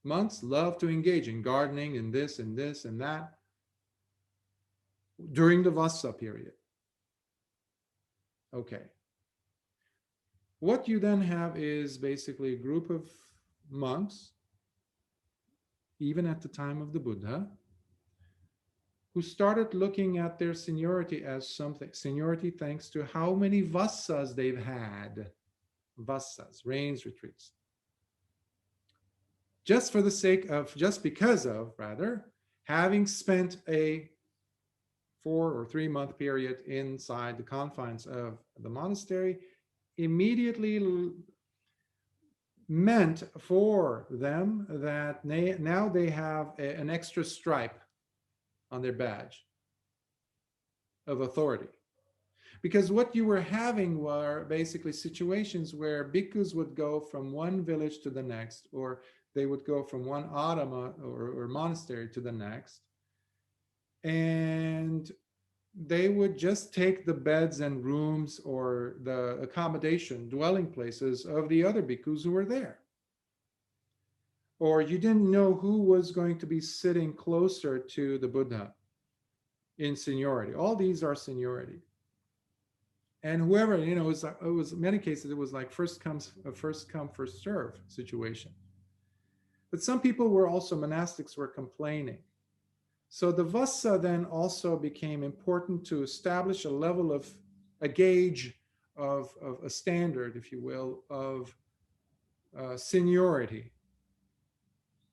Monks love to engage in gardening and this and this and that during the Vassa period. Okay. What you then have is basically a group of monks, even at the time of the Buddha, who started looking at their seniority as something. Seniority thanks to how many Vassas they've had. Vassas, rains, retreats. Just because of having spent a 4 or 3 month period inside the confines of the monastery, immediately meant for them that now they have an extra stripe on their badge of authority. Because what you were having were basically situations where bhikkhus would go from one village to the next, or they would go from one adama or monastery to the next, and they would just take the beds and rooms or the accommodation, dwelling places of the other bhikkhus who were there. Or you didn't know who was going to be sitting closer to the Buddha in seniority. All these are seniority. And whoever, it was in many cases, it was like first come, first serve situation. But some people were also, monastics were complaining. So the Vassa then also became important to establish a gauge of a standard, if you will, of seniority.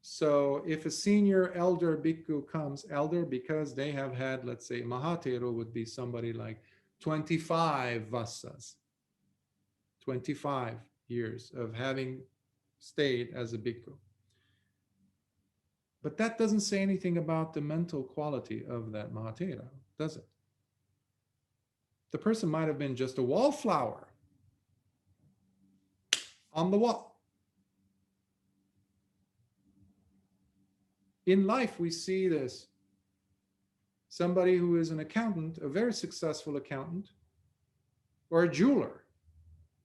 So if a senior elder bhikkhu comes, elder because they have had, let's say, Mahatero would be somebody like 25 Vassas, 25 years of having stayed as a bhikkhu. But that doesn't say anything about the mental quality of that Mahatera, does it? The person might have been just a wallflower on the wall. In life, we see this. somebody who is an accountant, a very successful accountant, or a jeweler,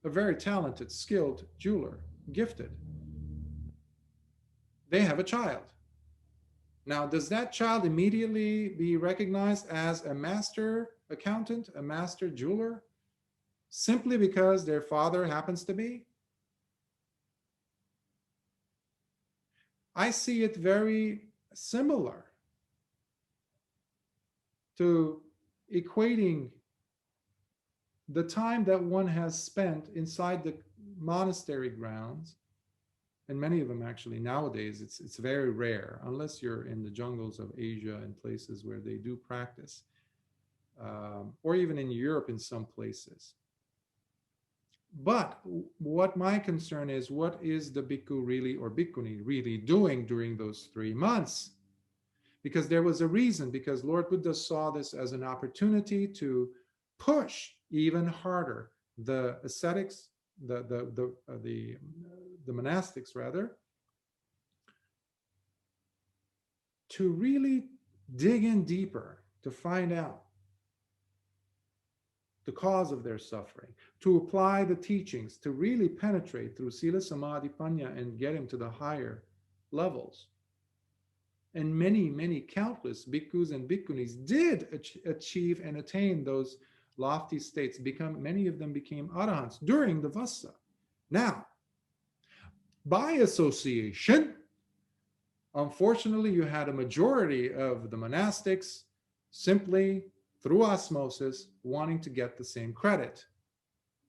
a very talented, skilled jeweler, gifted. They have a child. Now, does that child immediately be recognized as a master accountant, a master jeweler, simply because their father happens to be? I see it very similar to equating the time that one has spent inside the monastery grounds, and many of them actually nowadays, it's very rare, unless you're in the jungles of Asia and places where they do practice, or even in Europe in some places. But what my concern is, what is the bhikkhu really, or bhikkhuni really doing during those 3 months? Because there was a reason, because Lord Buddha saw this as an opportunity to push even harder the ascetics, the monastics rather, to really dig in deeper, to find out the cause of their suffering, to apply the teachings, to really penetrate through sila, samadhi, panya, and get him to the higher levels. And many countless bhikkhus and bhikkhunis did achieve and attain those lofty states. Many of them became arahants during the Vassa. Now, by association, unfortunately, you had a majority of the monastics simply through osmosis wanting to get the same credit,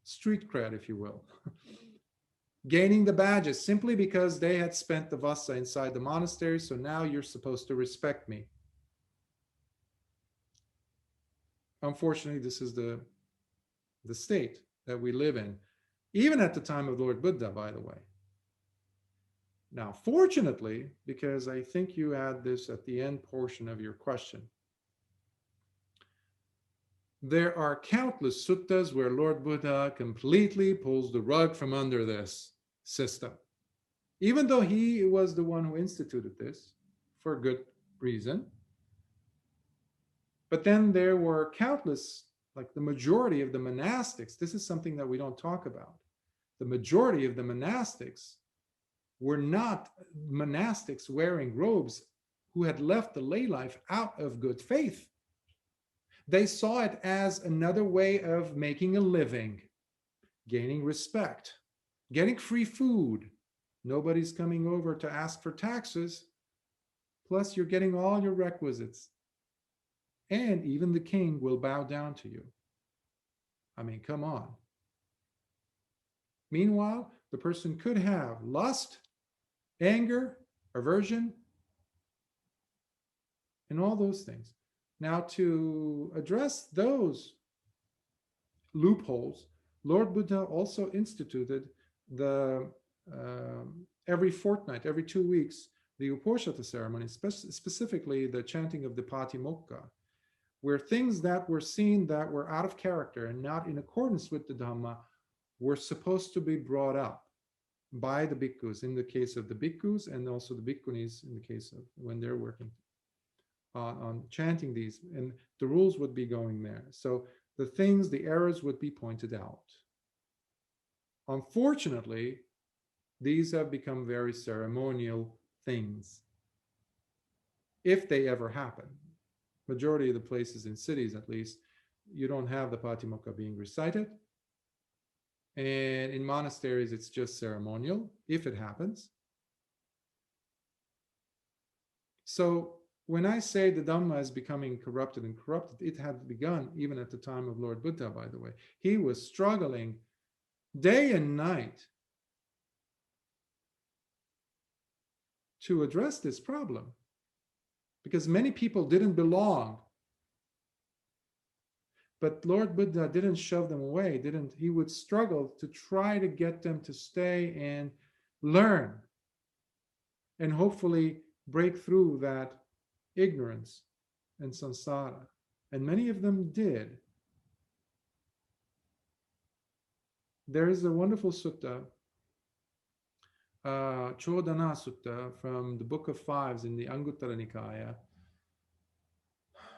street cred, if you will. Gaining the badges simply because they had spent the Vassa inside the monastery, so now you're supposed to respect me. Unfortunately, this is the state that we live in, even at the time of Lord Buddha, by the way. Now, fortunately, because I think you had this at the end portion of your question, there are countless suttas where Lord Buddha completely pulls the rug from under this system, even though he was the one who instituted this for good reason. But then there were countless, like the majority of the monastics, this is something that we don't talk about. The majority of the monastics were not monastics wearing robes who had left the lay life out of good faith. They saw it as another way of making a living, gaining respect, getting free food. Nobody's coming over to ask for taxes. Plus, you're getting all your requisites. And even the king will bow down to you. I mean, come on. Meanwhile, the person could have lust, anger, aversion, and all those things. Now, to address those loopholes, Lord Buddha also instituted the every fortnight, every 2 weeks, the Uposatha ceremony, specifically the chanting of the Paticcasamuppāda, where things that were seen that were out of character and not in accordance with the Dhamma were supposed to be brought up by the bhikkhus, in the case of the bhikkhus, and also the bhikkhunis in the case of when they're working on chanting these, and the rules would be going there. So the things, the errors would be pointed out. Unfortunately, these have become very ceremonial things, if they ever happen. Majority of the places in cities, at least, you don't have the Paticcasamuppāda being recited. And in monasteries, it's just ceremonial, if it happens. So when I say the Dhamma is becoming corrupted and corrupted, it had begun even at the time of Lord Buddha, by the way. He was struggling day and night to address this problem, because many people didn't belong. But Lord Buddha didn't shove them away, he would struggle to try to get them to stay and learn and hopefully break through that ignorance and samsara. And many of them did. There is a wonderful sutta, Candana Sutta, from the Book of Fives in the Anguttara Nikaya,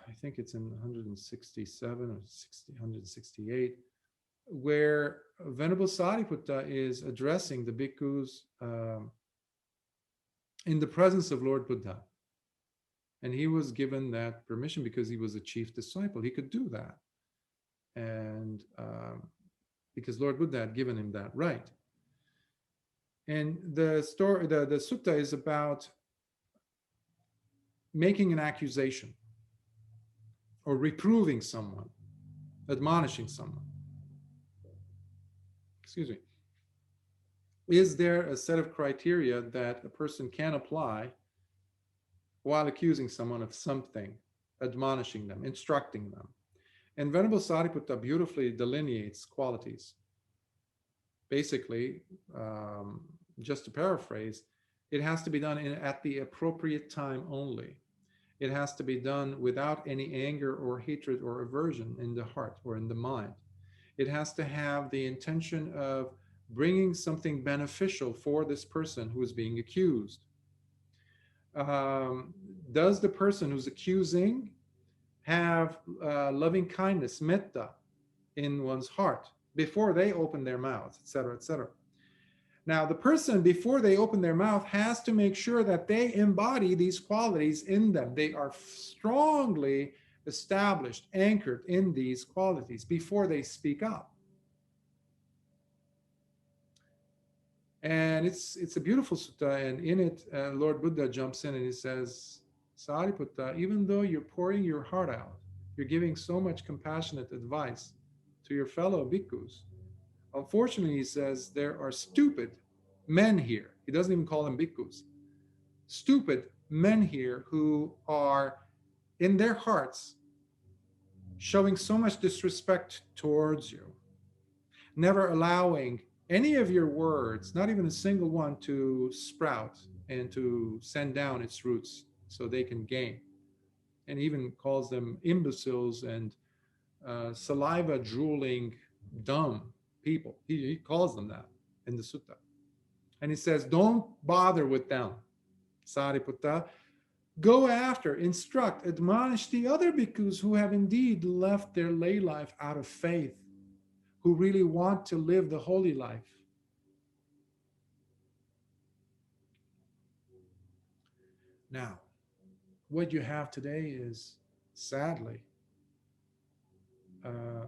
I think it's in 167 or 60, 168, where Venerable Sariputta is addressing the bhikkhus in the presence of Lord Buddha. And he was given that permission because he was a chief disciple. He could do that. And because Lord Buddha had given him that right. And the story, the sutta is about making an accusation or reproving someone, admonishing someone. Excuse me. Is there a set of criteria that a person can apply while accusing someone of something, admonishing them, instructing them? And Venerable Sariputta beautifully delineates qualities. Basically, just to paraphrase, it has to be done at the appropriate time only. It has to be done without any anger or hatred or aversion in the heart or in the mind. It has to have the intention of bringing something beneficial for this person who is being accused. Does the person who's accusing have loving kindness, metta, in one's heart before they open their mouths, etc., etc.? Now, the person, before they open their mouth, has to make sure that they embody these qualities in them. They are strongly established, anchored in these qualities before they speak up. And it's a beautiful sutta, and in it, Lord Buddha jumps in and he says, Sariputta, even though you're pouring your heart out, you're giving so much compassionate advice to your fellow bhikkhus, unfortunately, he says, there are stupid men here. He doesn't even call them bhikkhus. Stupid men here who are, in their hearts, showing so much disrespect towards you, never allowing any of your words, not even a single one, to sprout and to send down its roots so they can gain. And even calls them imbeciles and saliva drooling, dumb people. He calls them that in the sutta. And he says, don't bother with them, Sariputta. Go after, instruct, admonish the other bhikkhus who have indeed left their lay life out of faith, who really want to live the holy life. Now, what you have today is, sadly,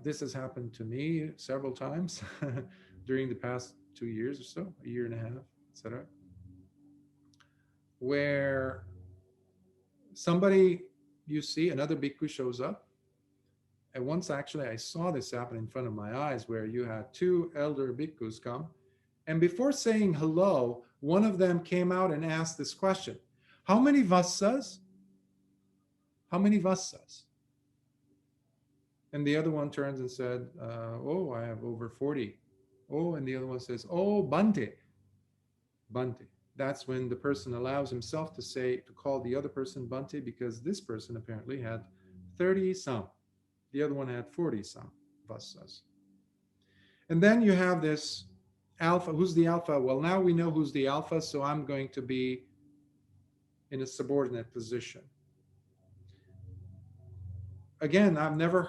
this has happened to me several times during the past 2 years or so, a year and a half, etc., where somebody, you see, another bhikkhu shows up. And once actually I saw this happen in front of my eyes, where you had two elder bhikkhus come, and before saying hello, one of them came out and asked this question: how many vassas? How many vassas? And the other one turns and said, oh, I have over 40. Oh, and the other one says, oh, Bhante. Bhante. That's when the person allows himself to call the other person Bhante, because this person apparently had 30 some. The other one had 40 some vassas. And then you have this alpha. Who's the alpha? Well, now we know who's the alpha, so I'm going to be in a subordinate position. Again, I've never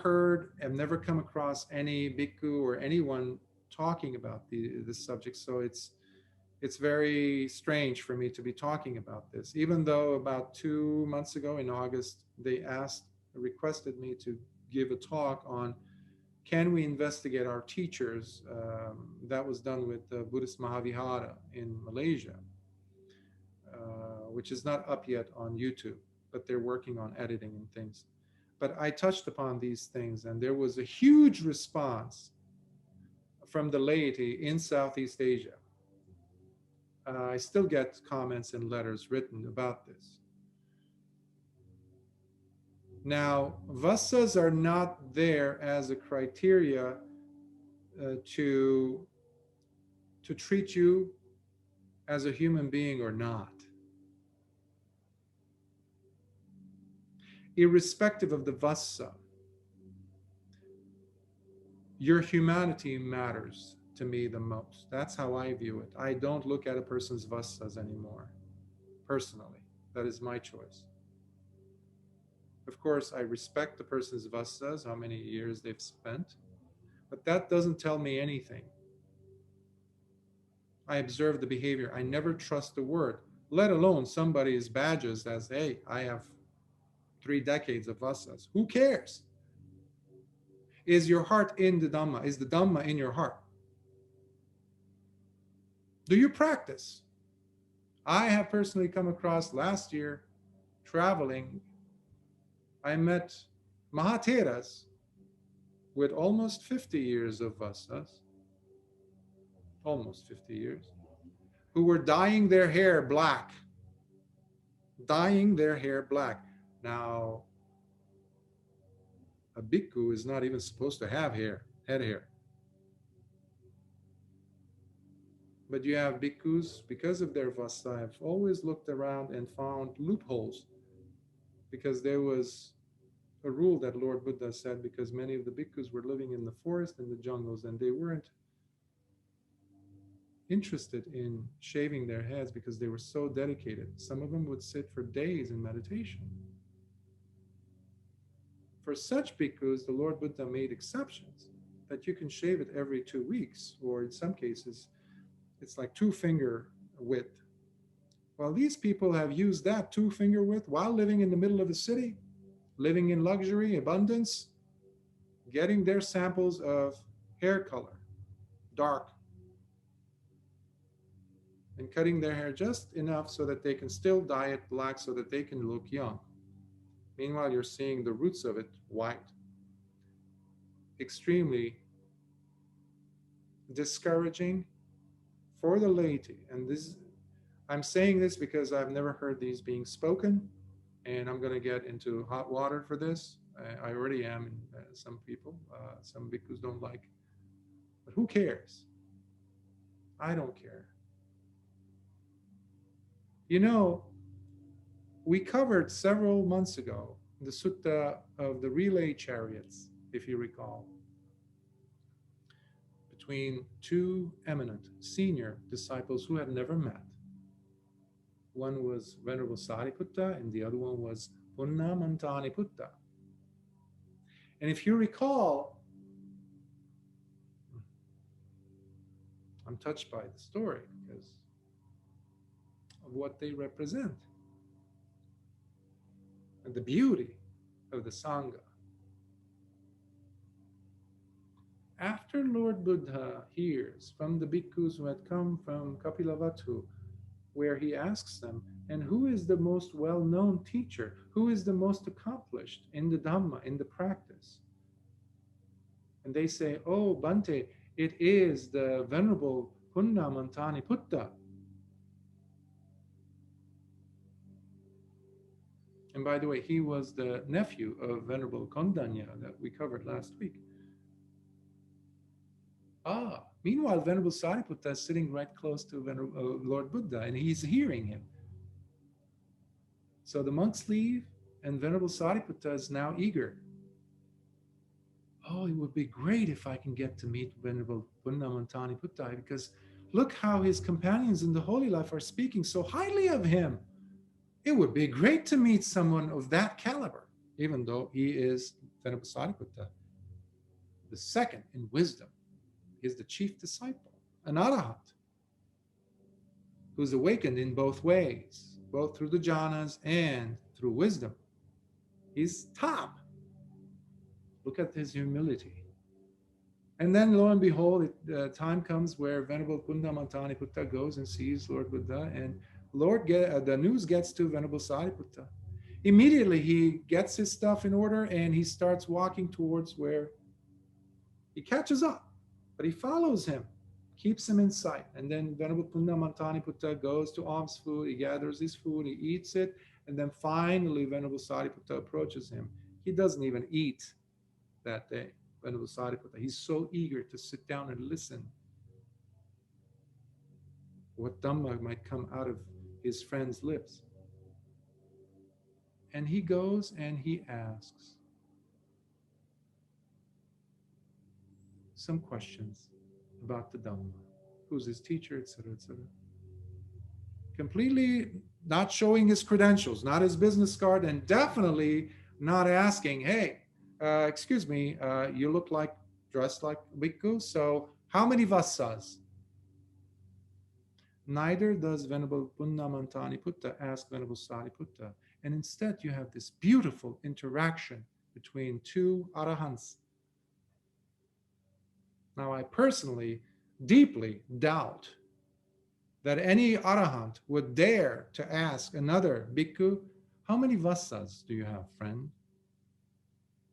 come across any bhikkhu or anyone talking about this subject, so it's very strange for me to be talking about this, even though about 2 months ago in August, they requested me to give a talk on, can we investigate our teachers? That was done with the Buddhist Mahavihara in Malaysia, which is not up yet on YouTube, but they're working on editing and things. But I touched upon these things, and there was a huge response from the laity in Southeast Asia. I still get comments and letters written about this. Now, vassas are not there as a criteria to treat you as a human being or not. Irrespective of the vassa, your humanity matters to me the most. That's how I view it. I don't look at a person's vassas anymore, personally. That is my choice. Of course, I respect the person's vassas, how many years they've spent, but that doesn't tell me anything. I observe the behavior. I never trust the word, let alone somebody's badges as, hey, I have 3 decades of vassas. Who cares? Is your heart in the Dhamma? Is the Dhamma in your heart? Do you practice? I have personally come across last year, traveling, I met Mahatheras with almost 50 years of vassas, almost 50 years, who were dyeing their hair black. Dyeing their hair black. Now, a bhikkhu is not even supposed to have hair, head hair. But you have bhikkhus, because of their vassa, have always looked around and found loopholes, because there was a rule that Lord Buddha said, because many of the bhikkhus were living in the forest and the jungles, and they weren't interested in shaving their heads because they were so dedicated. Some of them would sit for days in meditation. For such bhikkhus, the Lord Buddha made exceptions, that you can shave it every 2 weeks, or in some cases, it's like 2-finger width. Well, these people have used that 2-finger width while living in the middle of the city, living in luxury, abundance, getting their samples of hair color, dark, and cutting their hair just enough so that they can still dye it black so that they can look young. Meanwhile, you're seeing the roots of it white. Extremely discouraging for the laity. And this, I'm saying this because I've never heard these being spoken, and I'm going to get into hot water for this. I already am in some people. Some bhikkhus don't like. But who cares? I don't care. You know, we covered several months ago the sutta of the relay chariots, if you recall, between 2 eminent senior disciples who had never met. One was Venerable Sariputta and the other one was Punnamantaniputta. And if you recall, I'm touched by the story because of what they represent and the beauty of the Sangha. After Lord Buddha hears from the bhikkhus who had come from Kapilavatthu, where he asks them, and who is the most well-known teacher? Who is the most accomplished in the Dhamma, in the practice? And they say, oh, Bhante, it is the Venerable Punnamantaniputta. And by the way, he was the nephew of Venerable Candana that we covered last week. Meanwhile, Venerable Sariputta is sitting right close to Venerable Lord Buddha, and he's hearing him. So the monks leave, and Venerable Sariputta is now eager. Oh, it would be great if I can get to meet Venerable Punnamantaniputta, because look how his companions in the holy life are speaking so highly of him. It would be great to meet someone of that caliber, even though he is Venerable Sariputta, the second in wisdom. He is the chief disciple, an arahant, who's awakened in both ways, both through the jhanas and through wisdom. He's top. Look at his humility. And then, lo and behold, time comes where Venerable Punnamantaniputta goes and sees Lord Buddha, and the news gets to Venerable Sariputta. Immediately, he gets his stuff in order, and he starts walking towards where he catches up. But he follows him, keeps him in sight. And then Venerable Punnamantaniputta goes to alms food, he gathers his food, he eats it, and then finally Venerable Sariputta approaches him. He doesn't even eat that day, Venerable Sariputta. He's so eager to sit down and listen what Dhamma might come out of his friend's lips. And he goes and he asks some questions about the Dhamma, who's his teacher, etc., etc. Completely not showing his credentials, not his business card, and definitely not asking, hey, excuse me, you look like, dressed like Bhikkhu, so how many Vassas? Neither does Venerable Punnamantani-putta ask Venerable Sariputta. And instead you have this beautiful interaction between two arahants. Now I personally deeply doubt that any arahant would dare to ask another bhikkhu, how many vassas do you have, friend?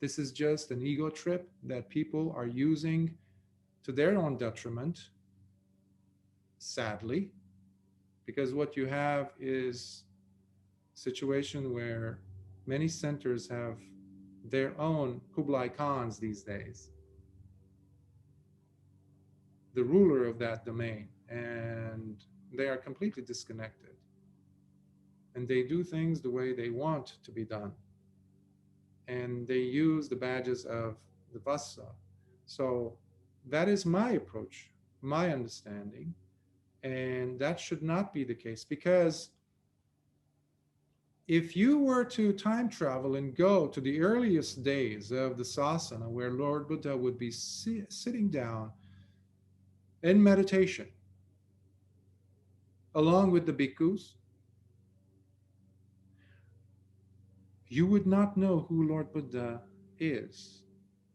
This is just an ego trip that people are using to their own detriment, sadly, because what you have is a situation where many centers have their own Kublai Khans these days, the ruler of that domain, and they are completely disconnected. And they do things the way they want to be done. And they use the badges of the Vassa. So that is my approach, my understanding. And that should not be the case, because if you were to time travel and go to the earliest days of the sasana, where Lord Buddha would be sitting down in meditation along with the bhikkhus, you would not know who Lord Buddha is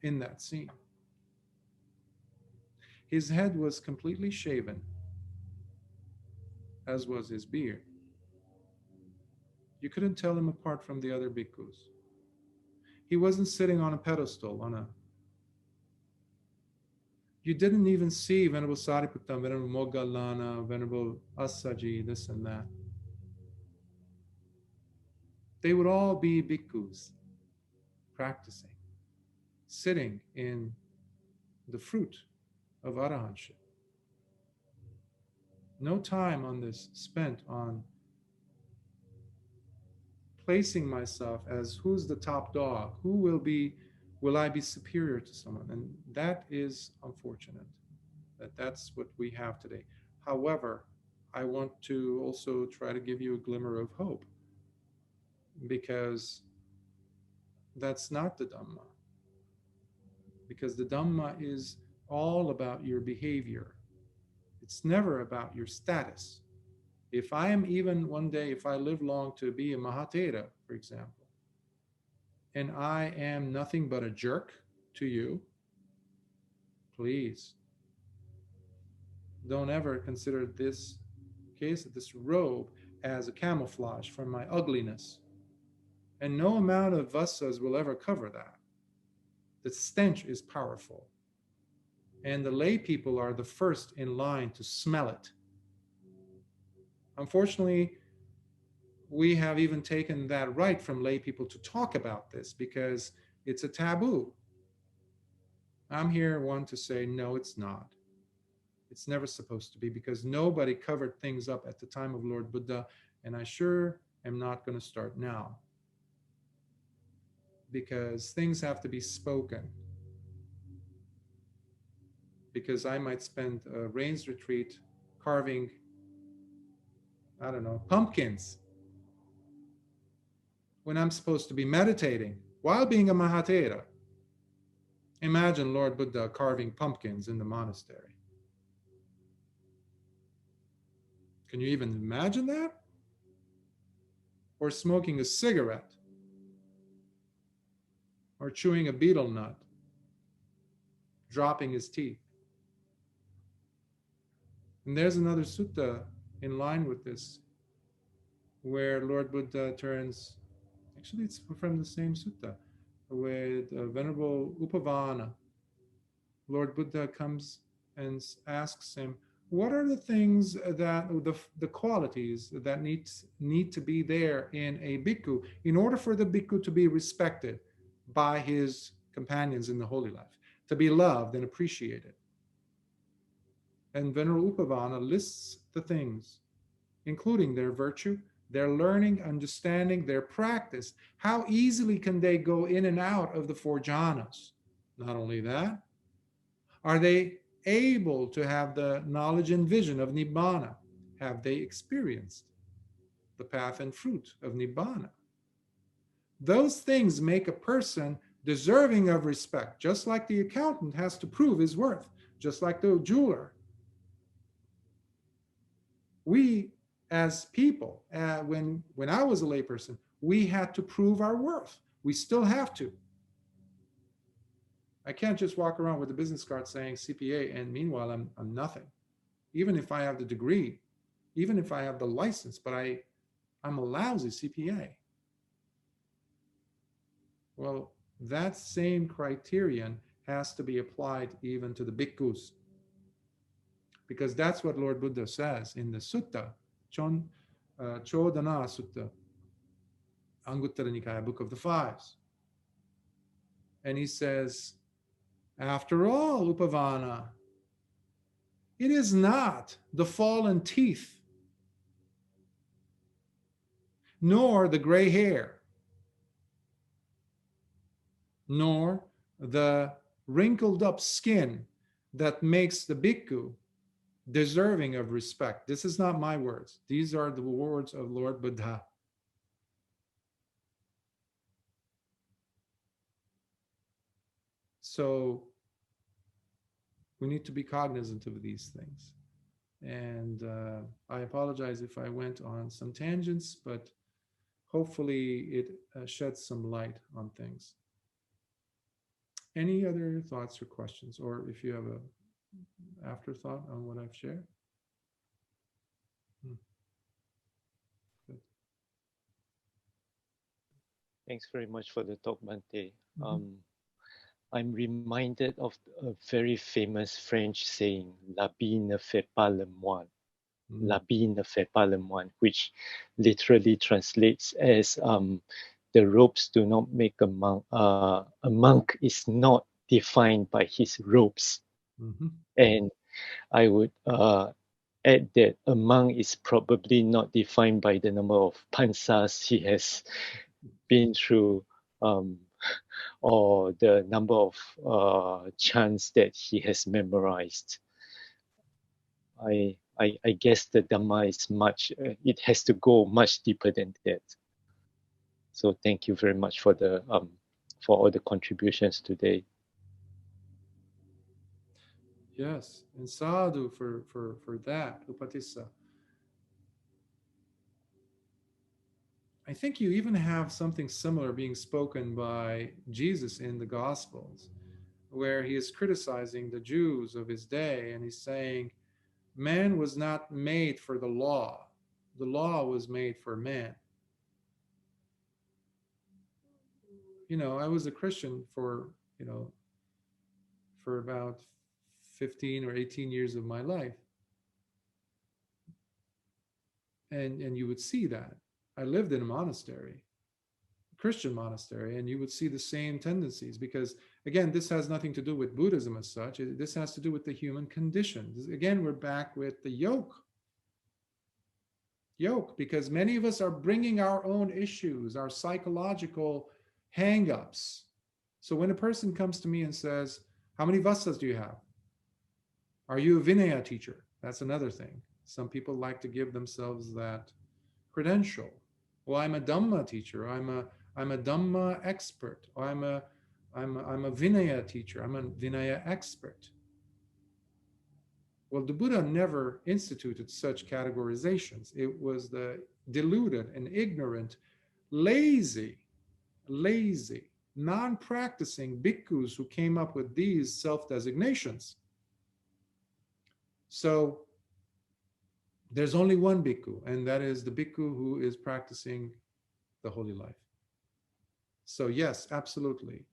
in that scene. His head was completely shaven, as was his beard. You couldn't tell him apart from the other bhikkhus. He wasn't sitting on a pedestal, you didn't even see Venerable Sariputta, Venerable Moggallana, Venerable Assaji, this and that. They would all be bhikkhus practicing, sitting in the fruit of arahantship. No time on this spent on placing myself as who's the top dog, will I be superior to someone? And that is unfortunate, that's what we have today. However, I want to also try to give you a glimmer of hope, because that's not the Dhamma. Because the Dhamma is all about your behavior. It's never about your status. If I am even one day, if I live long to be a Mahatera, for example, and I am nothing but a jerk to you, please don't ever consider this case, this robe, as a camouflage for my ugliness. And no amount of vassas will ever cover that. The stench is powerful. And the lay people are the first in line to smell it. Unfortunately, we have even taken that right from lay people to talk about this, because it's a taboo. I'm here one to say, no, it's not. It's never supposed to be, because nobody covered things up at the time of Lord Buddha, and I sure am not going to start now, because things have to be spoken. Because I might spend a rains retreat carving, I don't know, pumpkins, when I'm supposed to be meditating while being a Mahatera. Imagine Lord Buddha carving pumpkins in the monastery. Can you even imagine that? Or smoking a cigarette, or chewing a betel nut, dropping his teeth. And there's another sutta in line with this, where Lord Buddha turns, actually it's from the same sutta, with Venerable Upavana. Lord Buddha comes and asks him, what are the things that, the qualities that need to be there in a bhikkhu in order for the bhikkhu to be respected by his companions in the holy life, to be loved and appreciated? And Venerable Upavana lists the things, including their virtue, their learning, understanding, their practice. How easily can they go in and out of the four jhanas? Not only that, are they able to have the knowledge and vision of Nibbana? Have they experienced the path and fruit of Nibbana? Those things make a person deserving of respect, just like the accountant has to prove his worth, just like the jeweler. We, as people, when I was a layperson, we had to prove our worth. We still have to. I can't just walk around with a business card saying CPA, and meanwhile I'm nothing. Even if I have the degree, even if I have the license, but I'm a lousy CPA. Well, that same criterion has to be applied even to the bhikkhus, because that's what Lord Buddha says in the sutta, Chodana Sutta, Anguttara Nikaya, Book of the Fives. And he says, after all, Upavana, it is not the fallen teeth, nor the gray hair, nor the wrinkled up skin that makes the bhikkhu deserving of respect. This is not my words. These are the words of Lord Buddha. So we need to be cognizant of these things. And I apologize if I went on some tangents, but hopefully it sheds some light on things. Any other thoughts or questions, or if you have a afterthought on what I've shared? Good. Thanks very much for the talk, Bhante. I'm reminded of a very famous French saying, "L'habit ne fait pas le moine." L'habit ne fait pas le moine, which literally translates as the robes do not make a monk. A monk is not defined by his robes. And I would add that a monk is probably not defined by the number of pansas he has been through, or the number of chants that he has memorized. I guess the Dhamma is it has to go much deeper than that. So thank you very much for the for all the contributions today. Yes, and sadhu for that, Upatissa. I think you even have something similar being spoken by Jesus in the Gospels, where he is criticizing the Jews of his day, and he's saying, man was not made for the law was made for man. I was a Christian for about 15 or 18 years of my life, and you would see that I lived in a monastery, a Christian monastery, and you would see the same tendencies, because again, this has nothing to do with Buddhism as such. This has to do with the human condition. Again, we're back with the yoke, because many of us are bringing our own issues, our psychological hang-ups. So when a person comes to me and says, how many Vassas do you have? Are you a Vinaya teacher? That's another thing. Some people like to give themselves that credential. Well, I'm a Dhamma teacher. I'm a Dhamma expert. Or I'm a Vinaya teacher. I'm a Vinaya expert. Well, the Buddha never instituted such categorizations. It was the deluded and ignorant, lazy, non-practicing bhikkhus who came up with these self-designations. So there's only one bhikkhu, and that is the bhikkhu who is practicing the holy life. So yes, absolutely.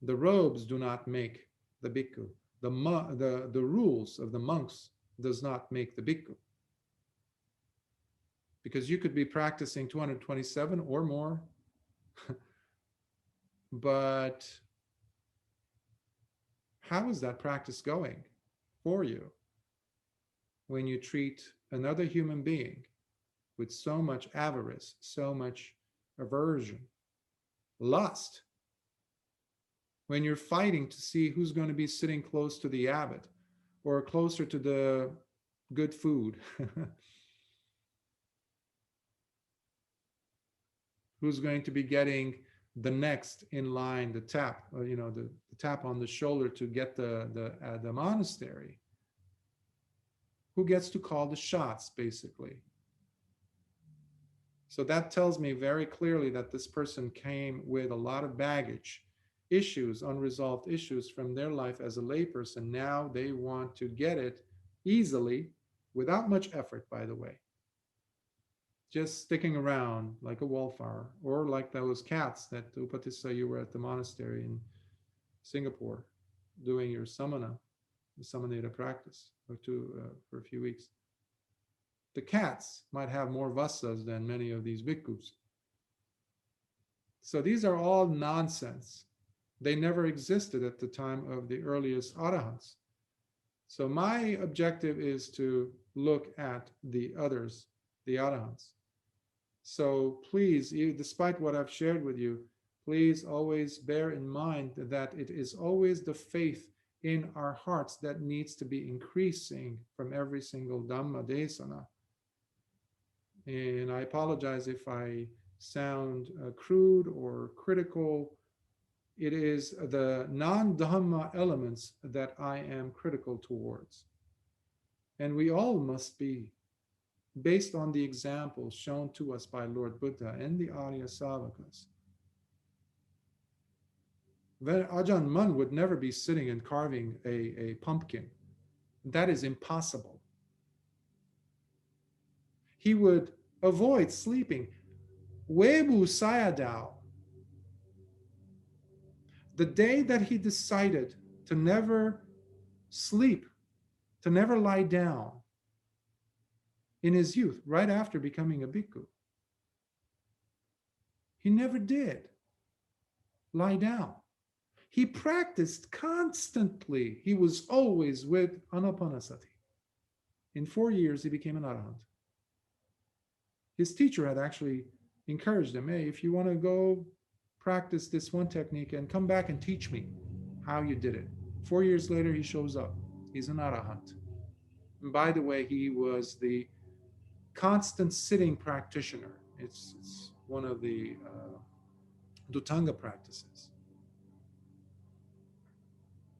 The robes do not make the bhikkhu. The rules of the monks does not make the bhikkhu. Because you could be practicing 227 or more, but how is that practice going for you when you treat another human being with so much avarice, so much aversion, lust, when you're fighting to see who's going to be sitting close to the abbot or closer to the good food, who's going to be getting the next in line, the tap, the tap on the shoulder to get the monastery, who gets to call the shots, basically. So that tells me very clearly that this person came with a lot of baggage, issues, unresolved issues from their life as a layperson. Now they want to get it easily, without much effort, by the way. Just sticking around like a wallflower, or like those cats that Upatissa, you were at the monastery in Singapore doing your samana, the samanera practice, for a few weeks. The cats might have more vassas than many of these bhikkhus. So these are all nonsense. They never existed at the time of the earliest arahants. So my objective is to look at the others, the arahants. So please, despite what I've shared with you, please always bear in mind that it is always the faith in our hearts that needs to be increasing from every single Dhamma desana. And I apologize if I sound crude or critical. It is the non-Dhamma elements that I am critical towards. And we all must be, based on the examples shown to us by Lord Buddha and the Arya Savakas. Ajahn Mun would never be sitting and carving a pumpkin. That is impossible. He would avoid sleeping. Webu Sayadaw, the day that he decided to never sleep, to never lie down in his youth, right after becoming a bhikkhu, he never did lie down. He practiced constantly. He was always with Anapanasati. In 4 years, he became an arahant. His teacher had actually encouraged him, hey, if you want to go practice this one technique and come back and teach me how you did it. 4 years later, he shows up. He's an arahant. And by the way, he was the constant sitting practitioner. It's one of the Dhutanga practices.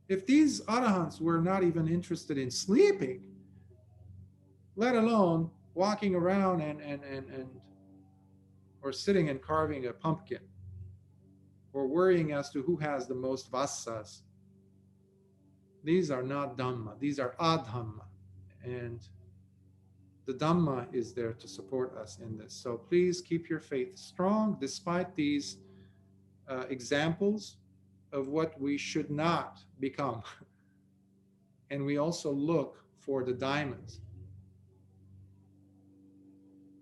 If these arahants were not even interested in sleeping, let alone walking around and or sitting and carving a pumpkin, or worrying as to who has the most vassas, these are not Dhamma, these are adhamma. And the Dhamma is there to support us in this. So please keep your faith strong despite these examples of what we should not become. And we also look for the diamonds.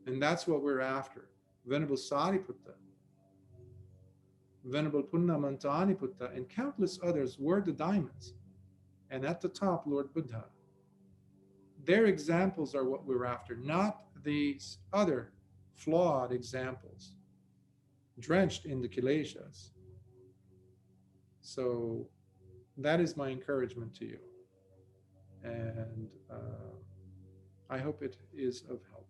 And that's what we're after. Venerable Sariputta, Venerable Punnamanta Aniputta, and countless others were the diamonds. And at the top, Lord Buddha. Their examples are what we're after, not these other flawed examples, drenched in the Kileśas. So that is my encouragement to you. And I hope it is of help.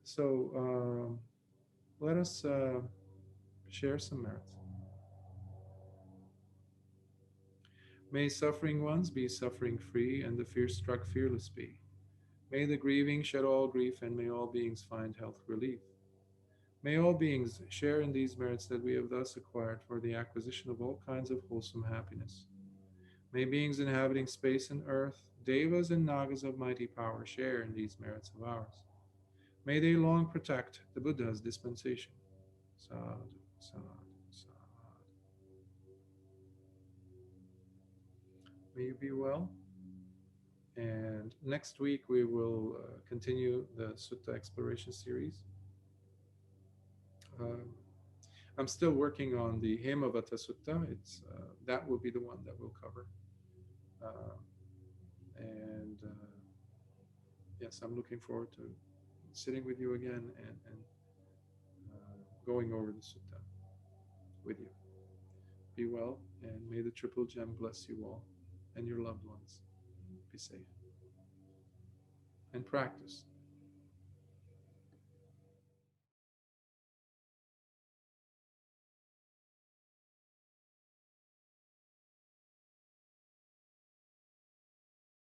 So let us share some merits. May suffering ones be suffering free, and the fear-struck fearless be. May the grieving shed all grief, and may all beings find health relief. May all beings share in these merits that we have thus acquired for the acquisition of all kinds of wholesome happiness. May beings inhabiting space and earth, devas and nagas of mighty power, share in these merits of ours. May they long protect the Buddha's dispensation. Sadhu, sadhu, sadhu. May you be well. And next week we will continue the Sutta exploration series. I'm still working on the Hemavata Sutta. It's that will be the one that we'll cover. Yes, I'm looking forward to sitting with you again and going over the Sutta with you. Be well, and may the Triple Gem bless you all and your loved ones. Be safe. And practice.